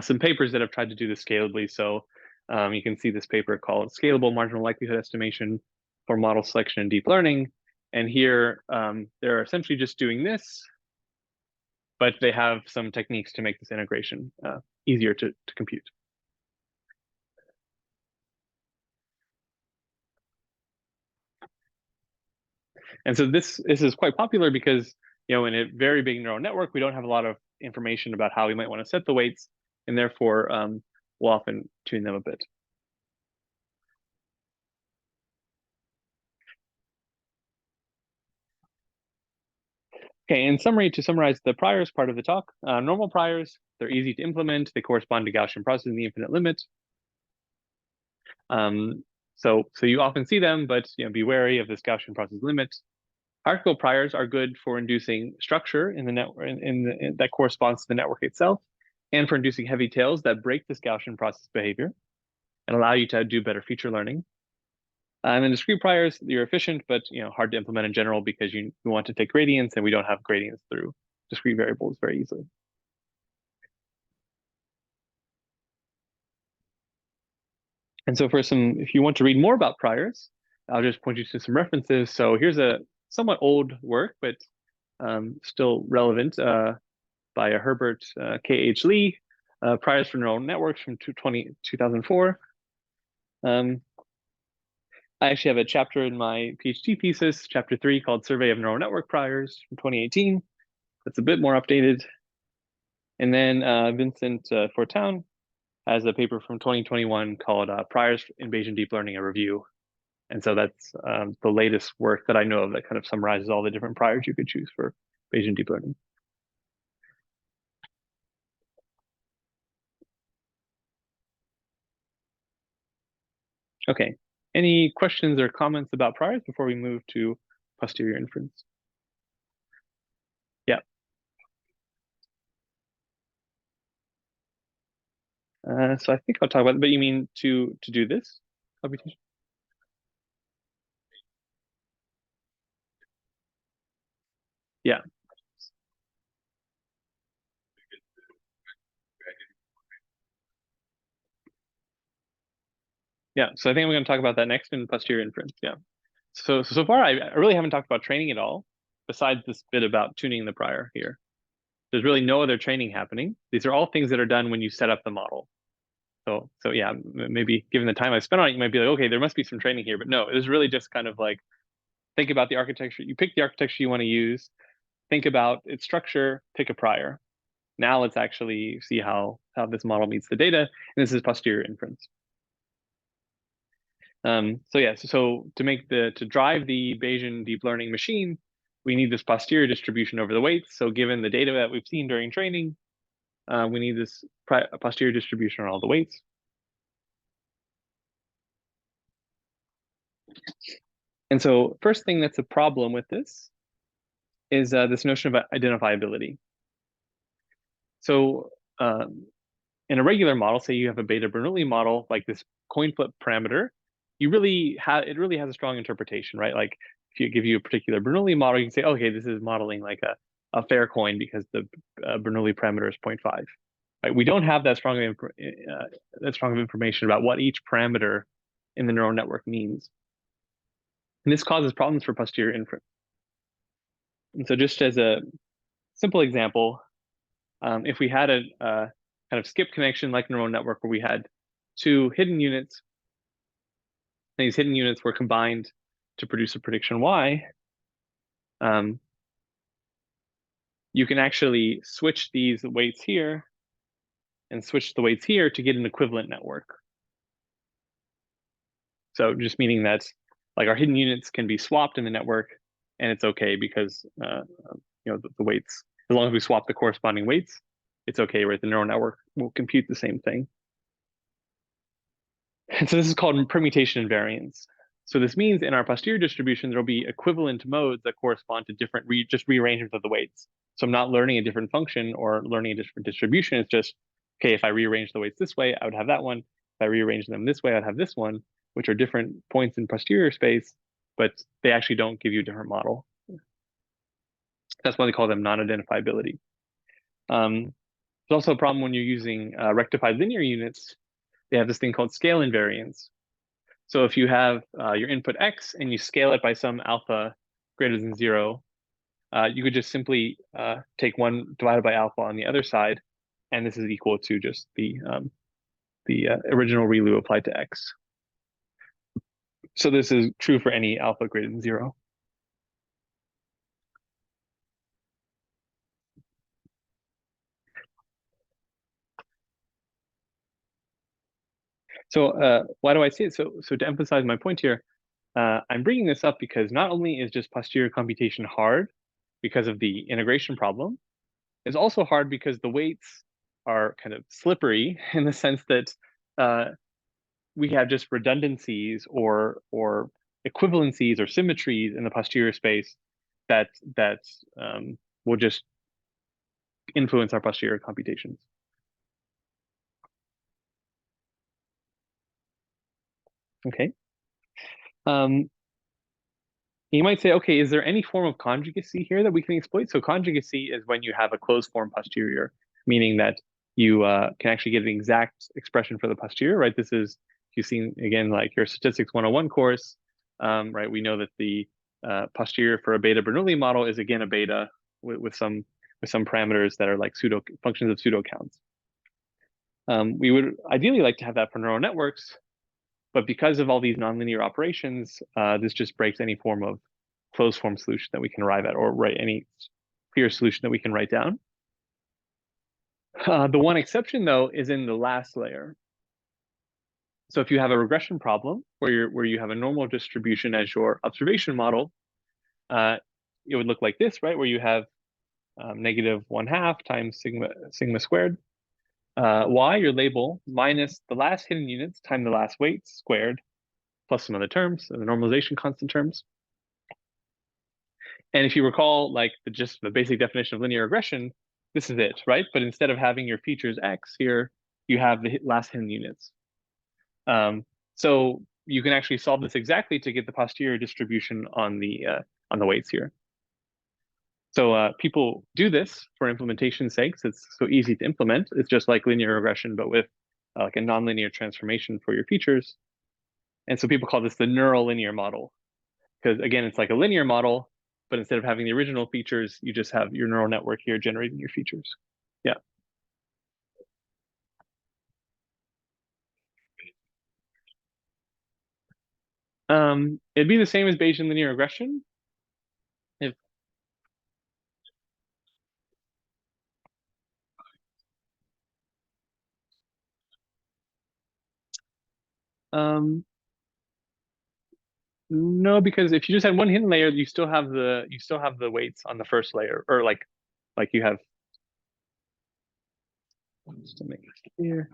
some papers that have tried to do this scalably. So you can see this paper called Scalable Marginal Likelihood Estimation for Model Selection in Deep Learning. And here they're essentially just doing this, but they have some techniques to make this integration easier to compute. And so this is quite popular because, you know, in a very big neural network, we don't have a lot of information about how we might want to set the weights, and therefore we'll often tune them a bit. Okay, in summary, to summarize the priors part of the talk, normal priors, they're easy to implement. They correspond to Gaussian processes in the infinite limit. So you often see them, but you know, be wary of this Gaussian process limit. Hierarchical priors are good for inducing structure in the network that corresponds to the network itself, and for inducing heavy tails that break this Gaussian process behavior and allow you to do better feature learning. And then discrete priors, you're efficient, but you know, hard to implement in general because you want to take gradients, and we don't have gradients through discrete variables very easily. And so if you want to read more about priors, I'll just point you to some references. So here's a somewhat old work, but still relevant by a Herbert K.H. Lee, Priors for Neural Networks from 2004. I actually have a chapter in my PhD thesis, chapter 3, called Survey of Neural Network Priors from 2018. That's a bit more updated. And then Vincent Fortown has a paper from 2021 called Priors in Bayesian Deep Learning, a Review. And so that's the latest work that I know of that kind of summarizes all the different priors you could choose for Bayesian deep learning. Okay, any questions or comments about priors before we move to posterior inference? Yeah. So I think I'll talk about it, but you mean to do this computation? Yeah. Yeah, so I think I'm going to talk about that next in posterior inference. Yeah. So far, I really haven't talked about training at all, besides this bit about tuning the prior here. There's really no other training happening. These are all things that are done when you set up the model. So yeah, maybe given the time I spent on it, you might be like, okay, there must be some training here, but no, it was really just kind of like, think about the architecture. You pick the architecture you want to use, think about its structure, pick a prior. Now let's actually see how this model meets the data. And this is posterior inference. So yeah, so to drive the Bayesian deep learning machine, we need this posterior distribution over the weights. So given the data that we've seen during training, we need this posterior distribution on all the weights. And so first thing that's a problem with this is this notion of identifiability. So in a regular model, say you have a beta Bernoulli model, like this coin flip parameter, it really has a strong interpretation, right? Like if you give you a particular Bernoulli model, you can say, okay, this is modeling like a fair coin because the Bernoulli parameter is 0.5. Right? We don't have that strong of information about what each parameter in the neural network means. And this causes problems for posterior inference. And so just as a simple example, if we had a kind of skip connection like neural network where we had two hidden units, and these hidden units were combined to produce a prediction Y, you can actually switch these weights here and switch the weights here to get an equivalent network. So just meaning that like our hidden units can be swapped in the network, and it's okay because the weights, as long as we swap the corresponding weights, it's okay, right? The neural network will compute the same thing. And so this is called permutation invariance. So this means in our posterior distribution, there'll be equivalent modes that correspond to different just rearrangements of the weights. So I'm not learning a different function or learning a different distribution. It's just, okay, if I rearrange the weights this way, I would have that one. If I rearrange them this way, I'd have this one, which are different points in posterior space, but they actually don't give you a different model. That's why they call them non-identifiability. There's also a problem when you're using rectified linear units. They have this thing called scale invariance. So if you have your input x and you scale it by some alpha greater than 0, you could just simply take 1 divided by alpha on the other side, and this is equal to just the original ReLU applied to x. So this is true for any alpha greater than 0. So why do I say it? So to emphasize my point here, I'm bringing this up because not only is just posterior computation hard because of the integration problem, it's also hard because the weights are kind of slippery in the sense that we have just redundancies or equivalencies or symmetries in the posterior space that will just influence our posterior computations. Okay. You might say, okay, is there any form of conjugacy here that we can exploit? So conjugacy is when you have a closed form posterior, meaning that you can actually get an exact expression for the posterior, right? This is, you've seen, again, like your Statistics 101 course, right? We know that the posterior for a beta Bernoulli model is, again, a beta with some parameters that are like pseudo functions of pseudo counts. We would ideally like to have that for neural networks, but because of all these nonlinear operations, this just breaks any form of closed form solution that we can arrive at, or write any clear solution that we can write down. The one exception, though, is in the last layer. So if you have a regression problem where you have a normal distribution as your observation model, it would look like this, right? Where you have -1/2 times sigma squared. Y, your label, minus the last hidden units times the last weights squared, plus some other terms, the normalization constant terms. And if you recall, like just the basic definition of linear regression, this is it, right? But instead of having your features x here, you have the last hidden units. So you can actually solve this exactly to get the posterior distribution on the weights here. So people do this for implementation sakes. It's so easy to implement. It's just like linear regression, but with like a nonlinear transformation for your features. And so people call this the neural linear model, because again, it's like a linear model, but instead of having the original features, you just have your neural network here generating your features. Yeah. It'd be the same as Bayesian linear regression. If no, because if you just had one hidden layer, you still have the weights on the first layer, or like you have. Just to make it clear.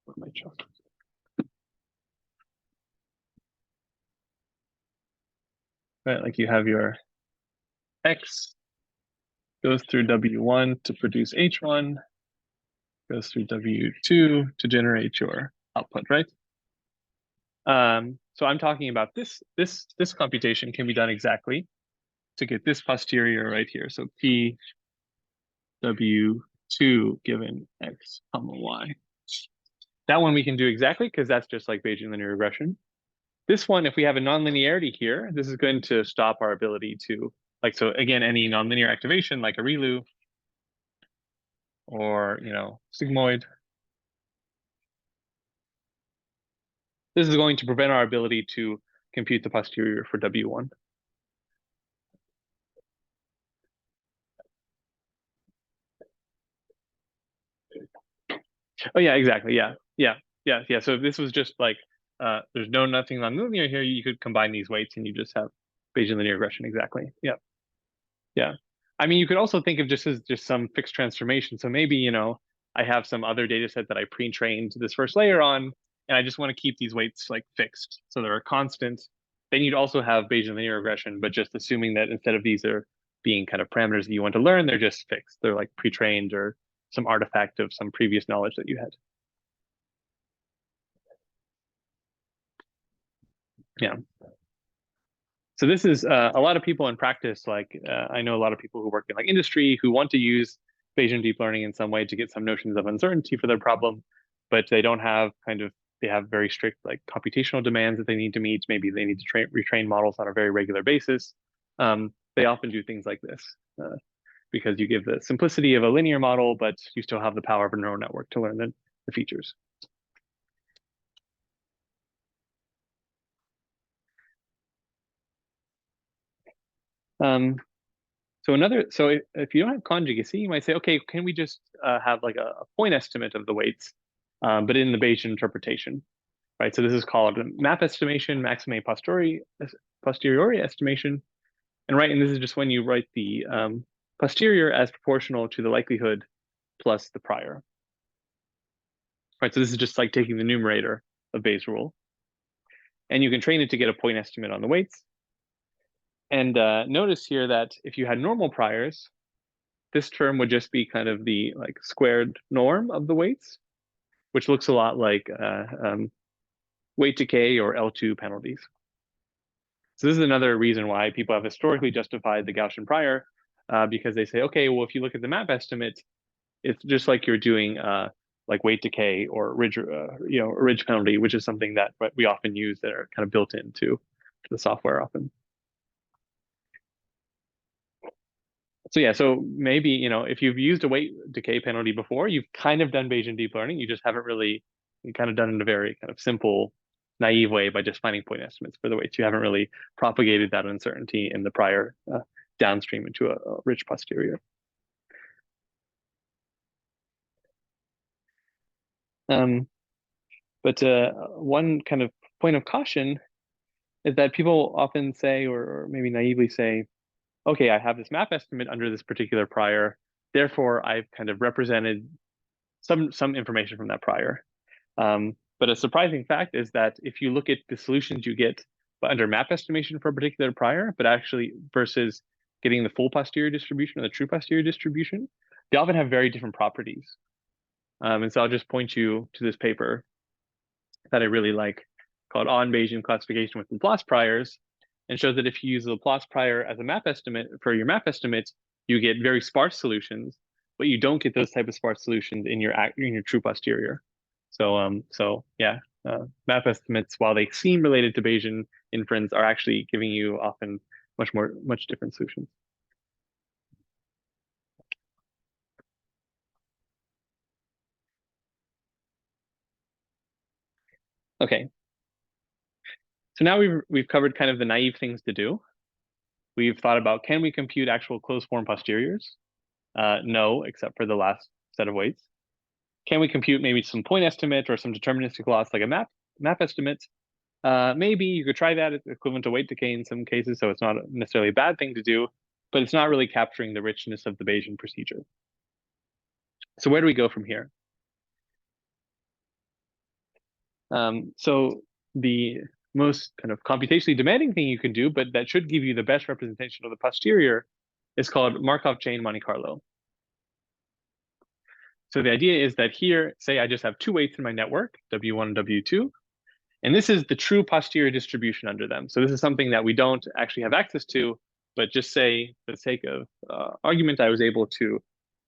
Where my chart? Right, like you have your X goes through W1 to produce H1, goes through W2 to generate your output, right? So I'm talking about this computation can be done exactly to get this posterior right here. So P W2 given X comma Y. That one we can do exactly because that's just like Bayesian linear regression. This one, if we have a nonlinearity here, this is going to stop our ability to, like, so again, any nonlinear activation like a ReLU or, sigmoid, this is going to prevent our ability to compute the posterior for W1. Oh yeah, exactly. Yeah. So if this was just like there's nothing nonlinear here, you could combine these weights and you just have Bayesian linear regression. Exactly. Yeah. I mean, you could also think of just as just some fixed transformation. So maybe, I have some other data set that I pre-trained this first layer on, and I just want to keep these weights like fixed. So they're a constant. Then you'd also have Bayesian linear regression, but just assuming that instead of these are being kind of parameters that you want to learn, they're just fixed. They're like pre-trained or some artifact of some previous knowledge that you had. Yeah. So this is a lot of people in practice, like I know a lot of people who work in like industry who want to use Bayesian deep learning in some way to get some notions of uncertainty for their problem, but they don't have they have very strict like computational demands that they need to meet. Maybe they need to retrain models on a very regular basis. They often do things like this because you give the simplicity of a linear model, but you still have the power of a neural network to learn the features. Um, so if you don't have conjugacy, you might say, okay, can we just have like a point estimate of the weights, but in the Bayesian interpretation, right? So this is called map estimation, maxime posteriori estimation, and right, and this is just when you write the posterior as proportional to the likelihood plus the prior, right? So this is just like taking the numerator of Bayes' rule, and you can train it to get a point estimate on the weights. And notice here that if you had normal priors, this term would just be kind of the like squared norm of the weights, which looks a lot like weight decay or L2 penalties. So this is another reason why people have historically justified the Gaussian prior, because they say, okay, well, if you look at the map estimate, it's just like you're doing like weight decay or ridge penalty, which is something that we often use that are kind of built into the software often. So yeah, so maybe, if you've used a weight decay penalty before, you've kind of done Bayesian deep learning. You just haven't really kind of done it in a very kind of simple, naive way by just finding point estimates for the weights. You haven't really propagated that uncertainty in the prior downstream into a rich posterior. But one kind of point of caution is that people often say, or maybe naively say, okay, I have this map estimate under this particular prior, therefore I've kind of represented some information from that prior. But a surprising fact is that if you look at the solutions you get under map estimation for a particular prior, but actually versus getting the full posterior distribution or the true posterior distribution, they often have very different properties. And so I'll just point you to this paper that I really like called On Bayesian Classification with Laplace Priors, and shows that if you use the Laplace prior as a map estimate for your map estimate, you get very sparse solutions, but you don't get those type of sparse solutions in your true posterior. So yeah, map estimates, while they seem related to Bayesian inference, are actually giving you often much different solutions. Okay. So now we've covered kind of the naive things to do. We've thought about, can we compute actual closed form posteriors? No, except for the last set of weights. Can we compute maybe some point estimate or some deterministic loss like a map estimate? Maybe you could try that. It's equivalent to weight decay in some cases, so it's not necessarily a bad thing to do, but it's not really capturing the richness of the Bayesian procedure. So where do we go from here? So the most kind of computationally demanding thing you can do, but that should give you the best representation of the posterior, is called Markov chain Monte Carlo. So the idea is that here, say I just have two weights in my network, W1 and W2, and this is the true posterior distribution under them. So this is something that we don't actually have access to, but just say, for the sake of argument, I was able to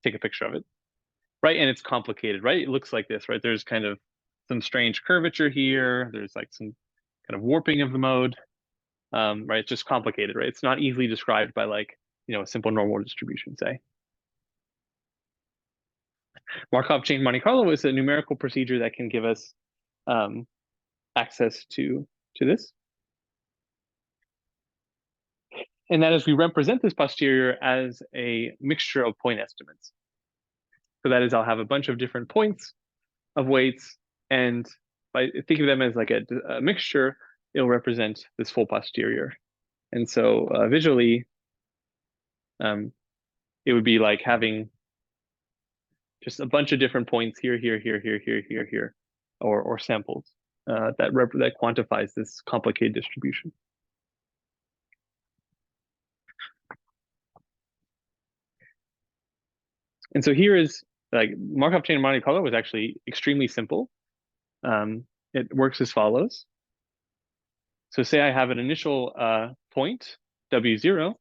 take a picture of it, right? And it's complicated, right? It looks like this, right? There's kind of some strange curvature here. There's like some kind of warping of the mode, right? It's just complicated, right? It's not easily described by like, a simple normal distribution, say. Markov chain Monte Carlo is a numerical procedure that can give us access to this. And that is, we represent this posterior as a mixture of point estimates. So that is, I'll have a bunch of different points of weights, and by thinking of them as like a mixture, it'll represent this full posterior. And so visually, it would be like having just a bunch of different points here, or samples that quantifies this complicated distribution. And so here is like Markov chain Monte Carlo was actually extremely simple. It works as follows. So say I have an initial point, W0,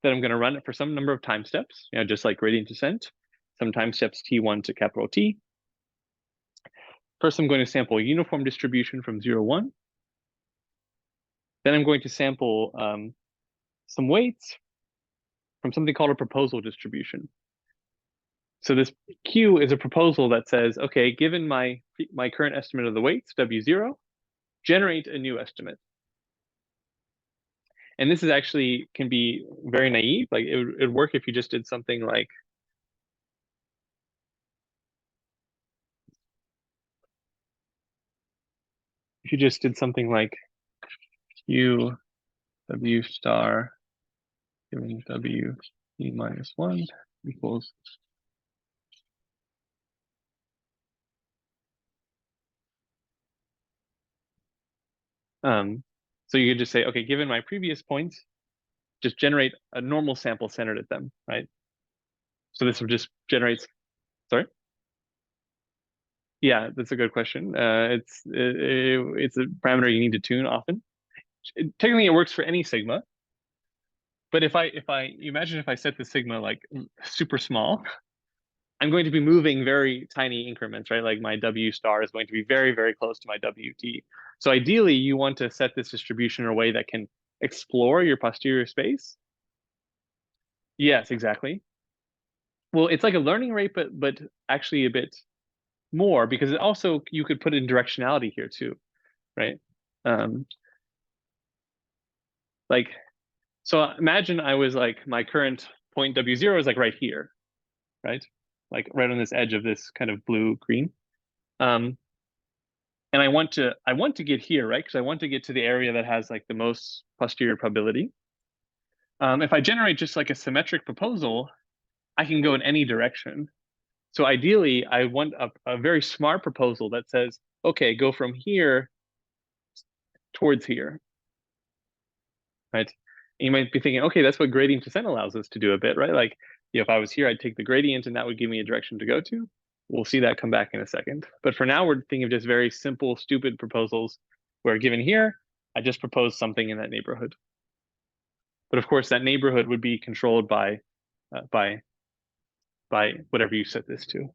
that I'm going to run it for some number of time steps, just like gradient descent, some time steps T1 to capital T. First, I'm going to sample a uniform distribution from 0, 1. Then I'm going to sample some weights from something called a proposal distribution. So this Q is a proposal that says, okay, given my current estimate of the weights, W0, generate a new estimate. And this is actually can be very naive. Like it would work if you just did something like Q W star given W E minus 1 equals so you could just say, okay, given my previous points, just generate a normal sample centered at them, right? So this would just generate, sorry? Yeah, that's a good question. It's a parameter you need to tune often. Technically, it works for any sigma. But if I imagine if I set the sigma like super small, I'm going to be moving very tiny increments, right? Like my W star is going to be very, very close to my WT. So ideally, you want to set this distribution in a way that can explore your posterior space. Yes, exactly. Well, it's like a learning rate, but actually a bit more, because it also, you could put in directionality here too, right? Like, so imagine I was like, my current point W0 is like right here, right? Like right on this edge of this kind of blue green. And I want to get here, right? Because I want to get to the area that has like the most posterior probability. If I generate just like a symmetric proposal, I can go in any direction. So ideally, I want a very smart proposal that says, okay, go from here towards here, right? And you might be thinking, okay, that's what gradient descent allows us to do a bit, right? Like, if I was here, I'd take the gradient and that would give me a direction to go to. We'll see that come back in a second. But for now, we're thinking of just very simple, stupid proposals where given here, I just propose something in that neighborhood. But of course, that neighborhood would be controlled by whatever you set this to.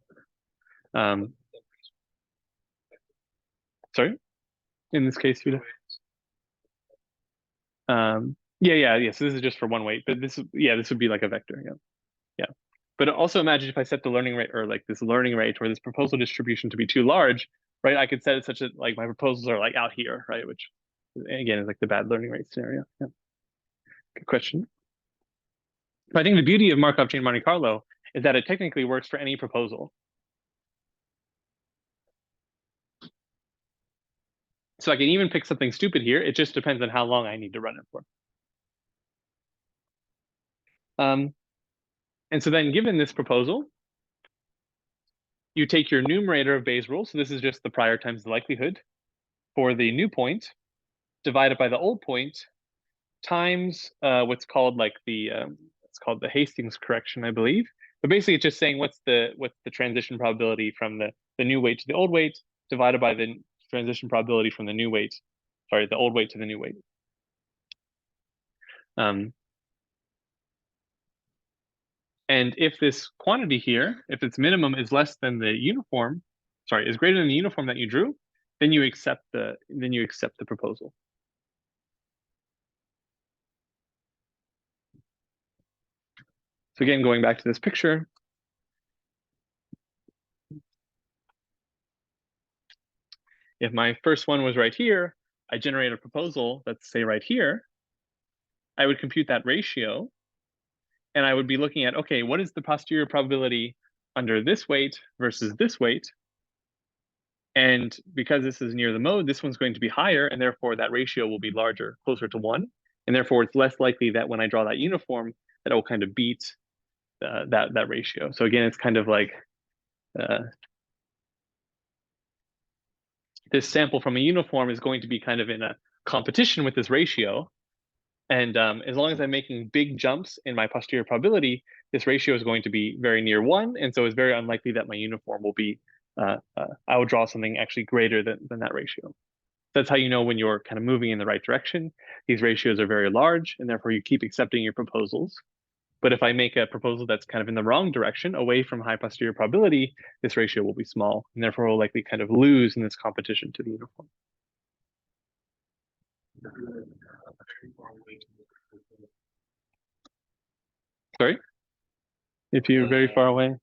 Sorry, in this case, yeah. So this is just for one weight, but this would be like a vector. Yeah. But also imagine if I set the learning rate, or like this learning rate or this proposal distribution to be too large, right? I could set it such that like my proposals are like out here, right? Which again is like the bad learning rate scenario. Yeah. Good question. But I think the beauty of Markov chain Monte Carlo is that it technically works for any proposal. So I can even pick something stupid here. It just depends on how long I need to run it for. And so then given this proposal, you take your numerator of Bayes' rule. So this is just the prior times the likelihood for the new point, divided by the old point, times what's called like it's called the Hastings correction, I believe. But basically, it's just saying what's the transition probability from the new weight to the old weight, divided by the transition probability from the new weight, sorry, the old weight to the new weight. And if this quantity here, if its minimum is less than the uniform, sorry, is greater than the uniform that you drew, then you accept the proposal. So again, going back to this picture, if my first one was right here, I generate a proposal that's say right here, I would compute that ratio, and I would be looking at, okay, what is the posterior probability under this weight versus this weight? And because this is near the mode, this one's going to be higher, and therefore that ratio will be larger, closer to 1. And therefore, it's less likely that when I draw that uniform, that it will kind of beat that ratio. So again, it's kind of like this sample from a uniform is going to be kind of in a competition with this ratio. And as long as I'm making big jumps in my posterior probability, this ratio is going to be very near 1. And so it's very unlikely that my uniform will be, I will draw something actually greater than that ratio. That's how you know when you're kind of moving in the right direction. These ratios are very large, and therefore you keep accepting your proposals. But if I make a proposal that's kind of in the wrong direction, away from high posterior probability, this ratio will be small, and therefore will likely kind of lose in this competition to the uniform. Sorry? If you're very far away?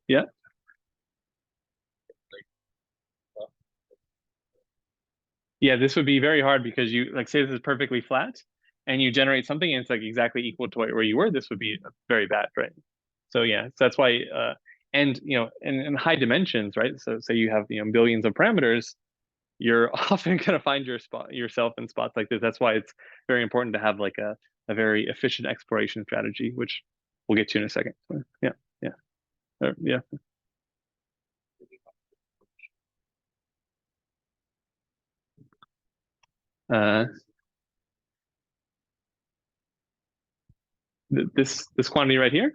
Yeah. Yeah, this would be very hard because you like say this is perfectly flat and you generate something and it's like exactly equal to where you were. This would be very bad, right? So yeah, so that's why and you know in high dimensions, right? So say you have billions of parameters, you're often going to find yourself in spots like this. That's why it's very important to have like a very efficient exploration strategy, which we'll get to in a second. So, yeah, yeah. Uh, this quantity right here.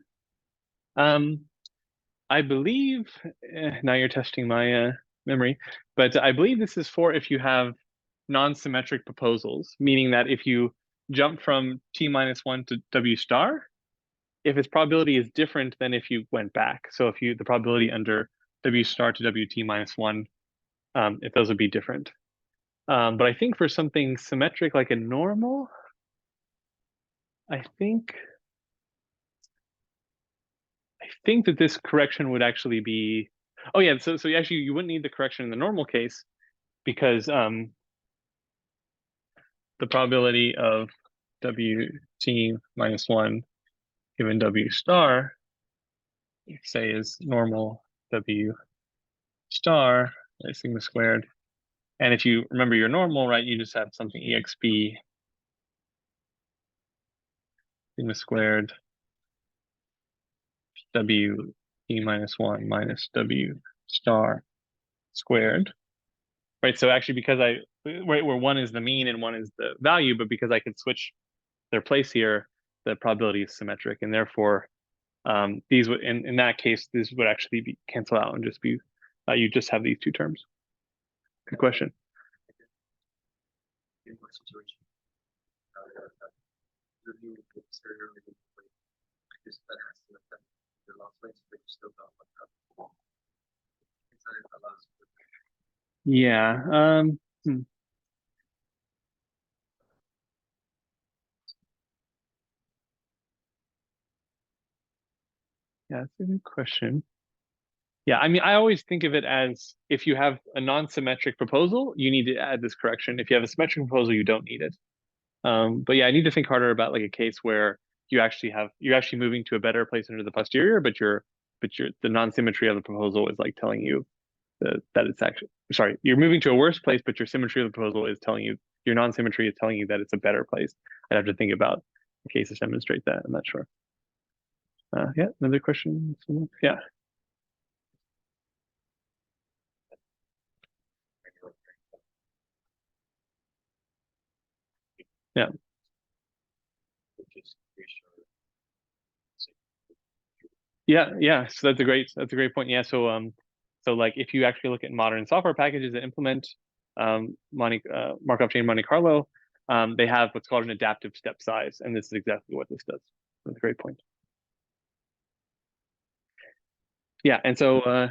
I believe now you're testing my memory, but I believe this is for if you have non-symmetric proposals, meaning that if you jump from t-1 to w star, if its probability is different than if you went back. So if the probability under w star to wt-1, if those would be different. But I think for something symmetric like a normal, I think that this correction would actually be, oh yeah, so actually you wouldn't need the correction in the normal case because the probability of wt-1 given w star, say is normal w star, right, sigma squared. And if you remember your normal, right, you just have something exp sigma squared wt-1 minus w star squared, right? So actually, because where 1 is the mean and 1 is the value, but because I could switch their place here, the probability is symmetric, and therefore these would in that case this would actually be cancel out and just be you just have these two terms. Good question. In what situation? Yeah. Yeah, that's a good question. Yeah, I mean, I always think of it as if you have a non-symmetric proposal, you need to add this correction. If you have a symmetric proposal, you don't need it. But yeah, I need to think harder about like a case where you're actually moving to a better place under the posterior, but the non-symmetry of the proposal is like telling you that it's actually, sorry, you're moving to a worse place, but your symmetry of the proposal is telling you, your non-symmetry is telling you that it's a better place. I'd have to think about the cases to demonstrate that. I'm not sure. Yeah, another question. Yeah. Yeah. Yeah. So that's a great point. Yeah. So like if you actually look at modern software packages that implement Markov chain Monte Carlo, they have what's called an adaptive step size, and this is exactly what this does. That's a great point. Yeah, and so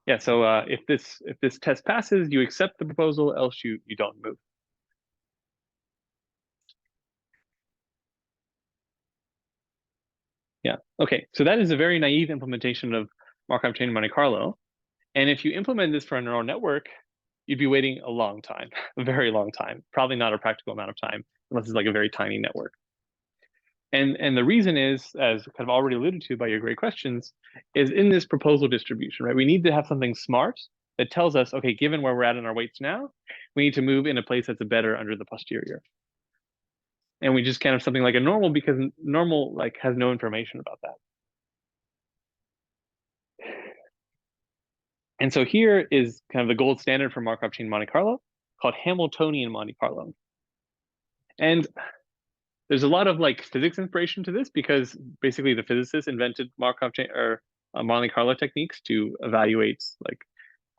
if this test passes, you accept the proposal, else you don't move. Yeah. Okay. So that is a very naive implementation of Markov chain Monte Carlo. And if you implement this for a neural network, you'd be waiting a long time, a very long time, probably not a practical amount of time, unless it's like a very tiny network. And the reason is, as kind of already alluded to by your great questions, is in this proposal distribution, right? We need to have something smart that tells us, okay, given where we're at in our weights now, we need to move in a place that's better under the posterior. And we just kind of something like a normal, because normal like has no information about that. And so here is kind of the gold standard for Markov chain Monte Carlo, called Hamiltonian Monte Carlo. And there's a lot of like physics inspiration to this, because basically the physicists invented Markov chain or Monte Carlo techniques to evaluate like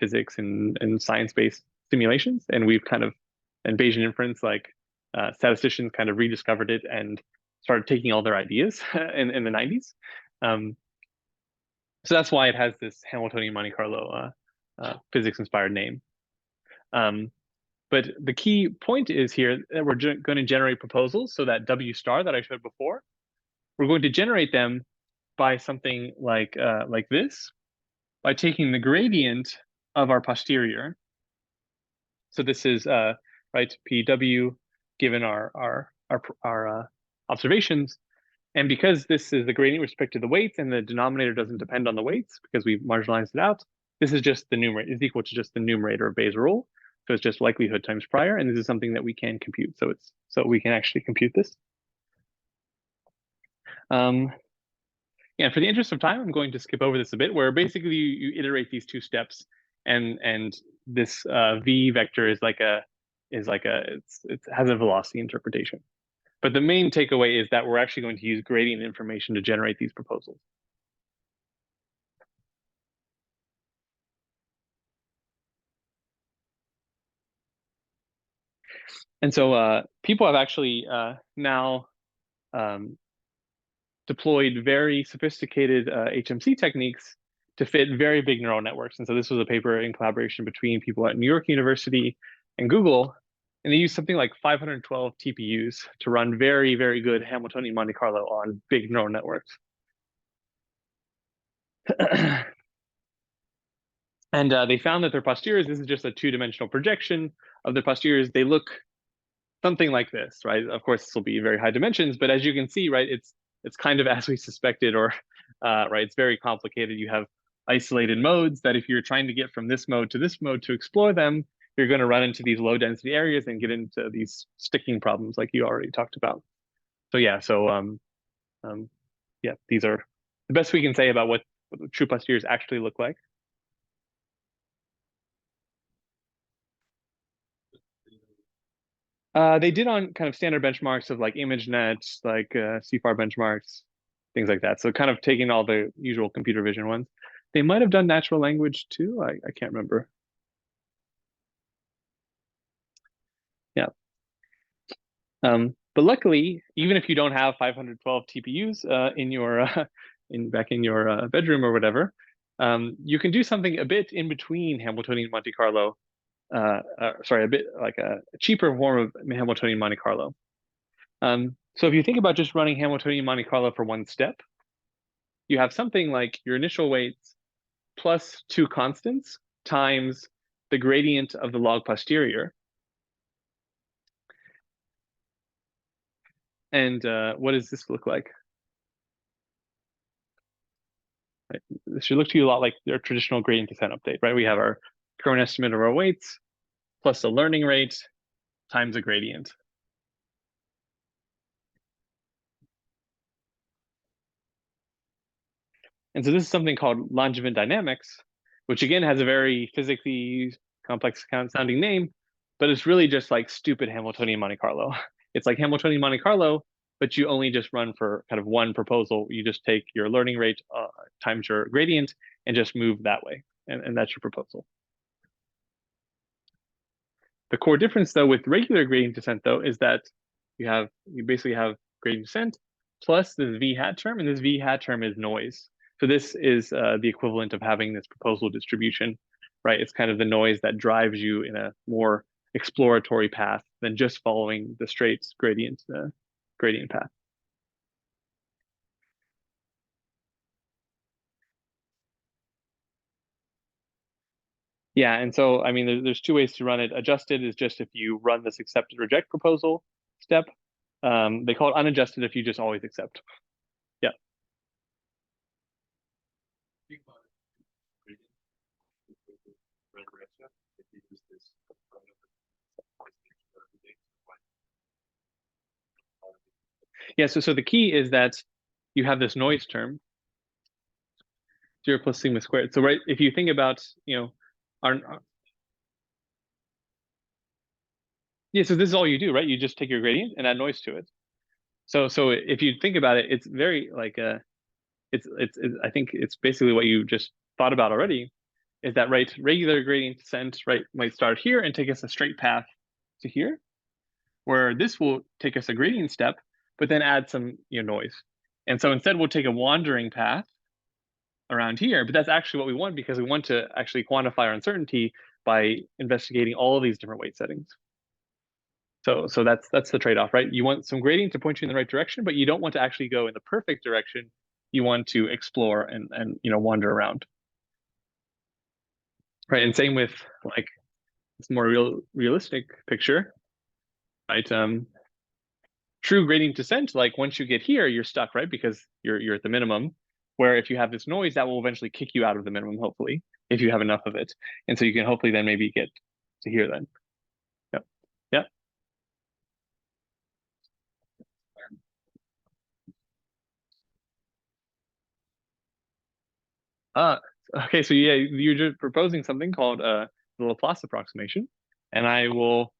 physics and science-based simulations. And we've kind of, and Bayesian inference, like statisticians kind of rediscovered it and started taking all their ideas in the 90s. So that's why it has this Hamiltonian Monte Carlo physics-inspired name. But the key point is here that we're going to generate proposals. So that W star that I showed before, we're going to generate them by something like this, by taking the gradient of our posterior. So this is right, PW given our observations. And because this is the gradient with respect to the weights and the denominator doesn't depend on the weights because we've marginalized it out, this is just the numerator, is equal to just the numerator of Bayes' rule. So it's just likelihood times prior, and this is something that we can compute. So we can actually compute this. Yeah, for the interest of time, I'm going to skip over this a bit, where basically you iterate these two steps, and this v vector is like a it has a velocity interpretation. But the main takeaway is that we're actually going to use gradient information to generate these proposals. And so people have actually now deployed very sophisticated HMC techniques to fit very big neural networks. And so this was a paper in collaboration between people at New York University and Google. And they used something like 512 TPUs to run very, very good Hamiltonian Monte Carlo on big neural networks. And they found that their posteriors, this is just a two-dimensional projection of their posteriors. They look something like this, right? Of course, this will be very high dimensions, but as you can see, right, it's kind of as we suspected, or right, it's very complicated. You have isolated modes that if you're trying to get from this mode to this mode to explore them, you're going to run into these low density areas and get into these sticking problems like you already talked about. So yeah, yeah, these are the best we can say about what true posteriors actually look like. They did on kind of standard benchmarks of like ImageNet, like CFAR benchmarks, things like that. So kind of taking all the usual computer vision ones. They might have done natural language too. I can't remember. Yeah. But luckily, even if you don't have 512 TPUs in your back in your bedroom or whatever, you can do something a bit in between Hamiltonian Monte Carlo. Sorry, a bit like a cheaper form of Hamiltonian Monte Carlo. So if you think about just running Hamiltonian Monte Carlo for one step, you have something like your initial weights plus two constants times the gradient of the log posterior. And what does this look like? Right. This should look to you a lot like their traditional gradient descent update, right? We have our current estimate of our weights plus the learning rate times a gradient. And so this is something called Langevin dynamics, which again has a very physically complex sounding name, but it's really just like stupid Hamiltonian Monte Carlo. It's like Hamiltonian Monte Carlo, but you only just run for kind of one proposal. You just take your learning rate times your gradient and just move that way. And that's your proposal. The core difference though with regular gradient descent though is that you basically have gradient descent plus this v hat term, and this v hat term is noise. So this is the equivalent of having this proposal distribution, right? It's kind of the noise that drives you in a more exploratory path than just following the straight gradient path. Yeah, and so I mean, there's two ways to run it. Adjusted is just if you run this accept and reject proposal step, They call it unadjusted if you just always accept. Yeah. Yeah, so the key is that you have this noise term, 0 plus sigma squared. So right, if you think about, yeah, so this is all you do, right? You just take your gradient and add noise to it. So if you think about it, it's very like it's I think it's basically what you just thought about already, is that right, regular gradient descent, right, might start here and take us a straight path to here, where this will take us a gradient step, but then add some noise. And so instead we'll take a wandering path around here, but that's actually what we want because we want to actually quantify our uncertainty by investigating all of these different weight settings. So that's the trade-off, right? You want some gradient to point you in the right direction, but you don't want to actually go in the perfect direction. You want to explore and wander around. Right. And same with like this more realistic picture, right? True gradient descent, like once you get here, you're stuck, right? Because you're at the minimum. Where if you have this noise, that will eventually kick you out of the minimum, hopefully, if you have enough of it. And so you can hopefully then maybe get to here then. Yep. Yep. Okay, so yeah, you're just proposing something called the Laplace approximation, and I will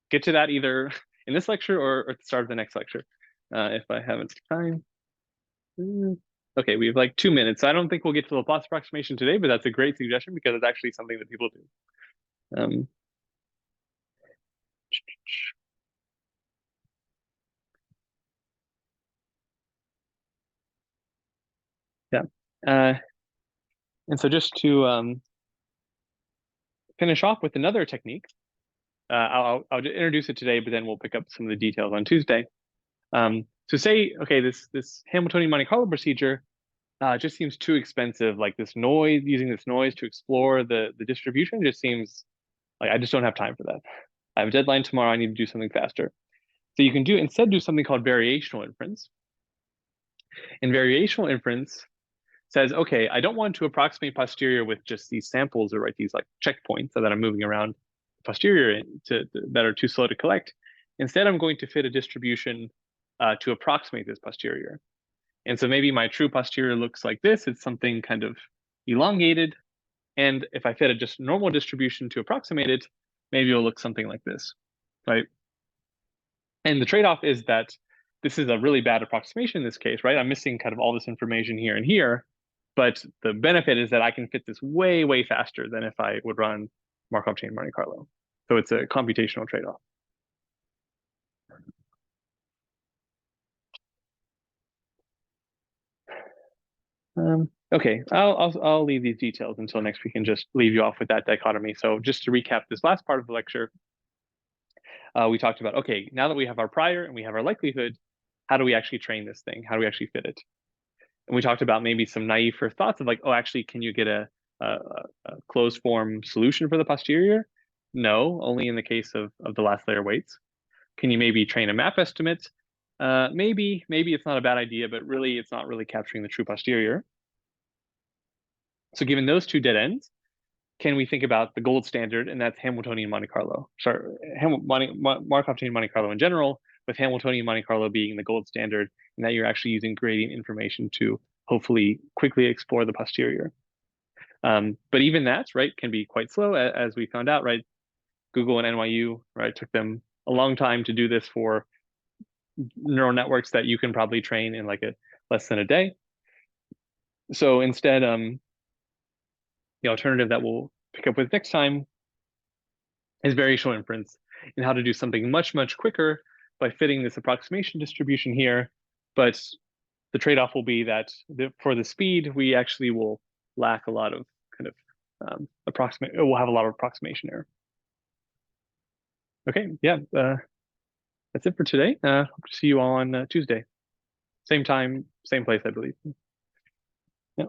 get to that either in this lecture or at the start of the next lecture, if I have time. Okay, we have like 2 minutes. So I don't think we'll get to the Laplace approximation today, but that's a great suggestion because it's actually something that people do. Yeah. And so just to finish off with another technique, I'll introduce it today, but then we'll pick up some of the details on Tuesday. So say, okay, this Hamiltonian Monte Carlo procedure just seems too expensive. Like this noise, using this noise to explore the distribution just seems like I just don't have time for that. I have a deadline tomorrow. I need to do something faster. So you can instead do something called variational inference. And variational inference says, okay, I don't want to approximate posterior with just these samples or these like checkpoints that I'm moving around posterior that are too slow to collect. Instead, I'm going to fit a distribution to approximate this posterior. And so maybe my true posterior looks like this. It's something kind of elongated. And if I fit a just normal distribution to approximate it, maybe it'll look something like this, right? And the trade-off is that this is a really bad approximation in this case, right? I'm missing kind of all this information here and here, but the benefit is that I can fit this way, way faster than if I would run Markov chain Monte Carlo. So it's a computational trade-off. Okay, I'll leave these details until next week and just leave you off with that dichotomy. So just to recap this last part of the lecture, we talked about, okay, now that we have our prior and we have our likelihood, how do we actually train this thing? How do we actually fit it? And we talked about maybe some naive first thoughts of like, oh, actually, can you get a closed form solution for the posterior? No, only in the case of the last layer weights. Can you maybe train a map estimate? Maybe it's not a bad idea, but really it's not really capturing the true posterior. So given those two dead ends, can we think about the gold standard, and that's Hamiltonian Monte Carlo? Sorry, Markov chain Monte Carlo in general, with Hamiltonian Monte Carlo being the gold standard, and that you're actually using gradient information to hopefully quickly explore the posterior. But even that, right, can be quite slow, as we found out, right? Google and NYU, right, took them a long time to do this for neural networks that you can probably train in like less than a day. So instead, the alternative that we'll pick up with next time is variational inference and how to do something much, much quicker by fitting this approximation distribution here. But the trade-off will be that for the speed, we actually will lack a lot of kind of we'll have a lot of approximation error. Okay, yeah, that's it for today. Hope to see you on Tuesday. Same time, same place, I believe. Yeah.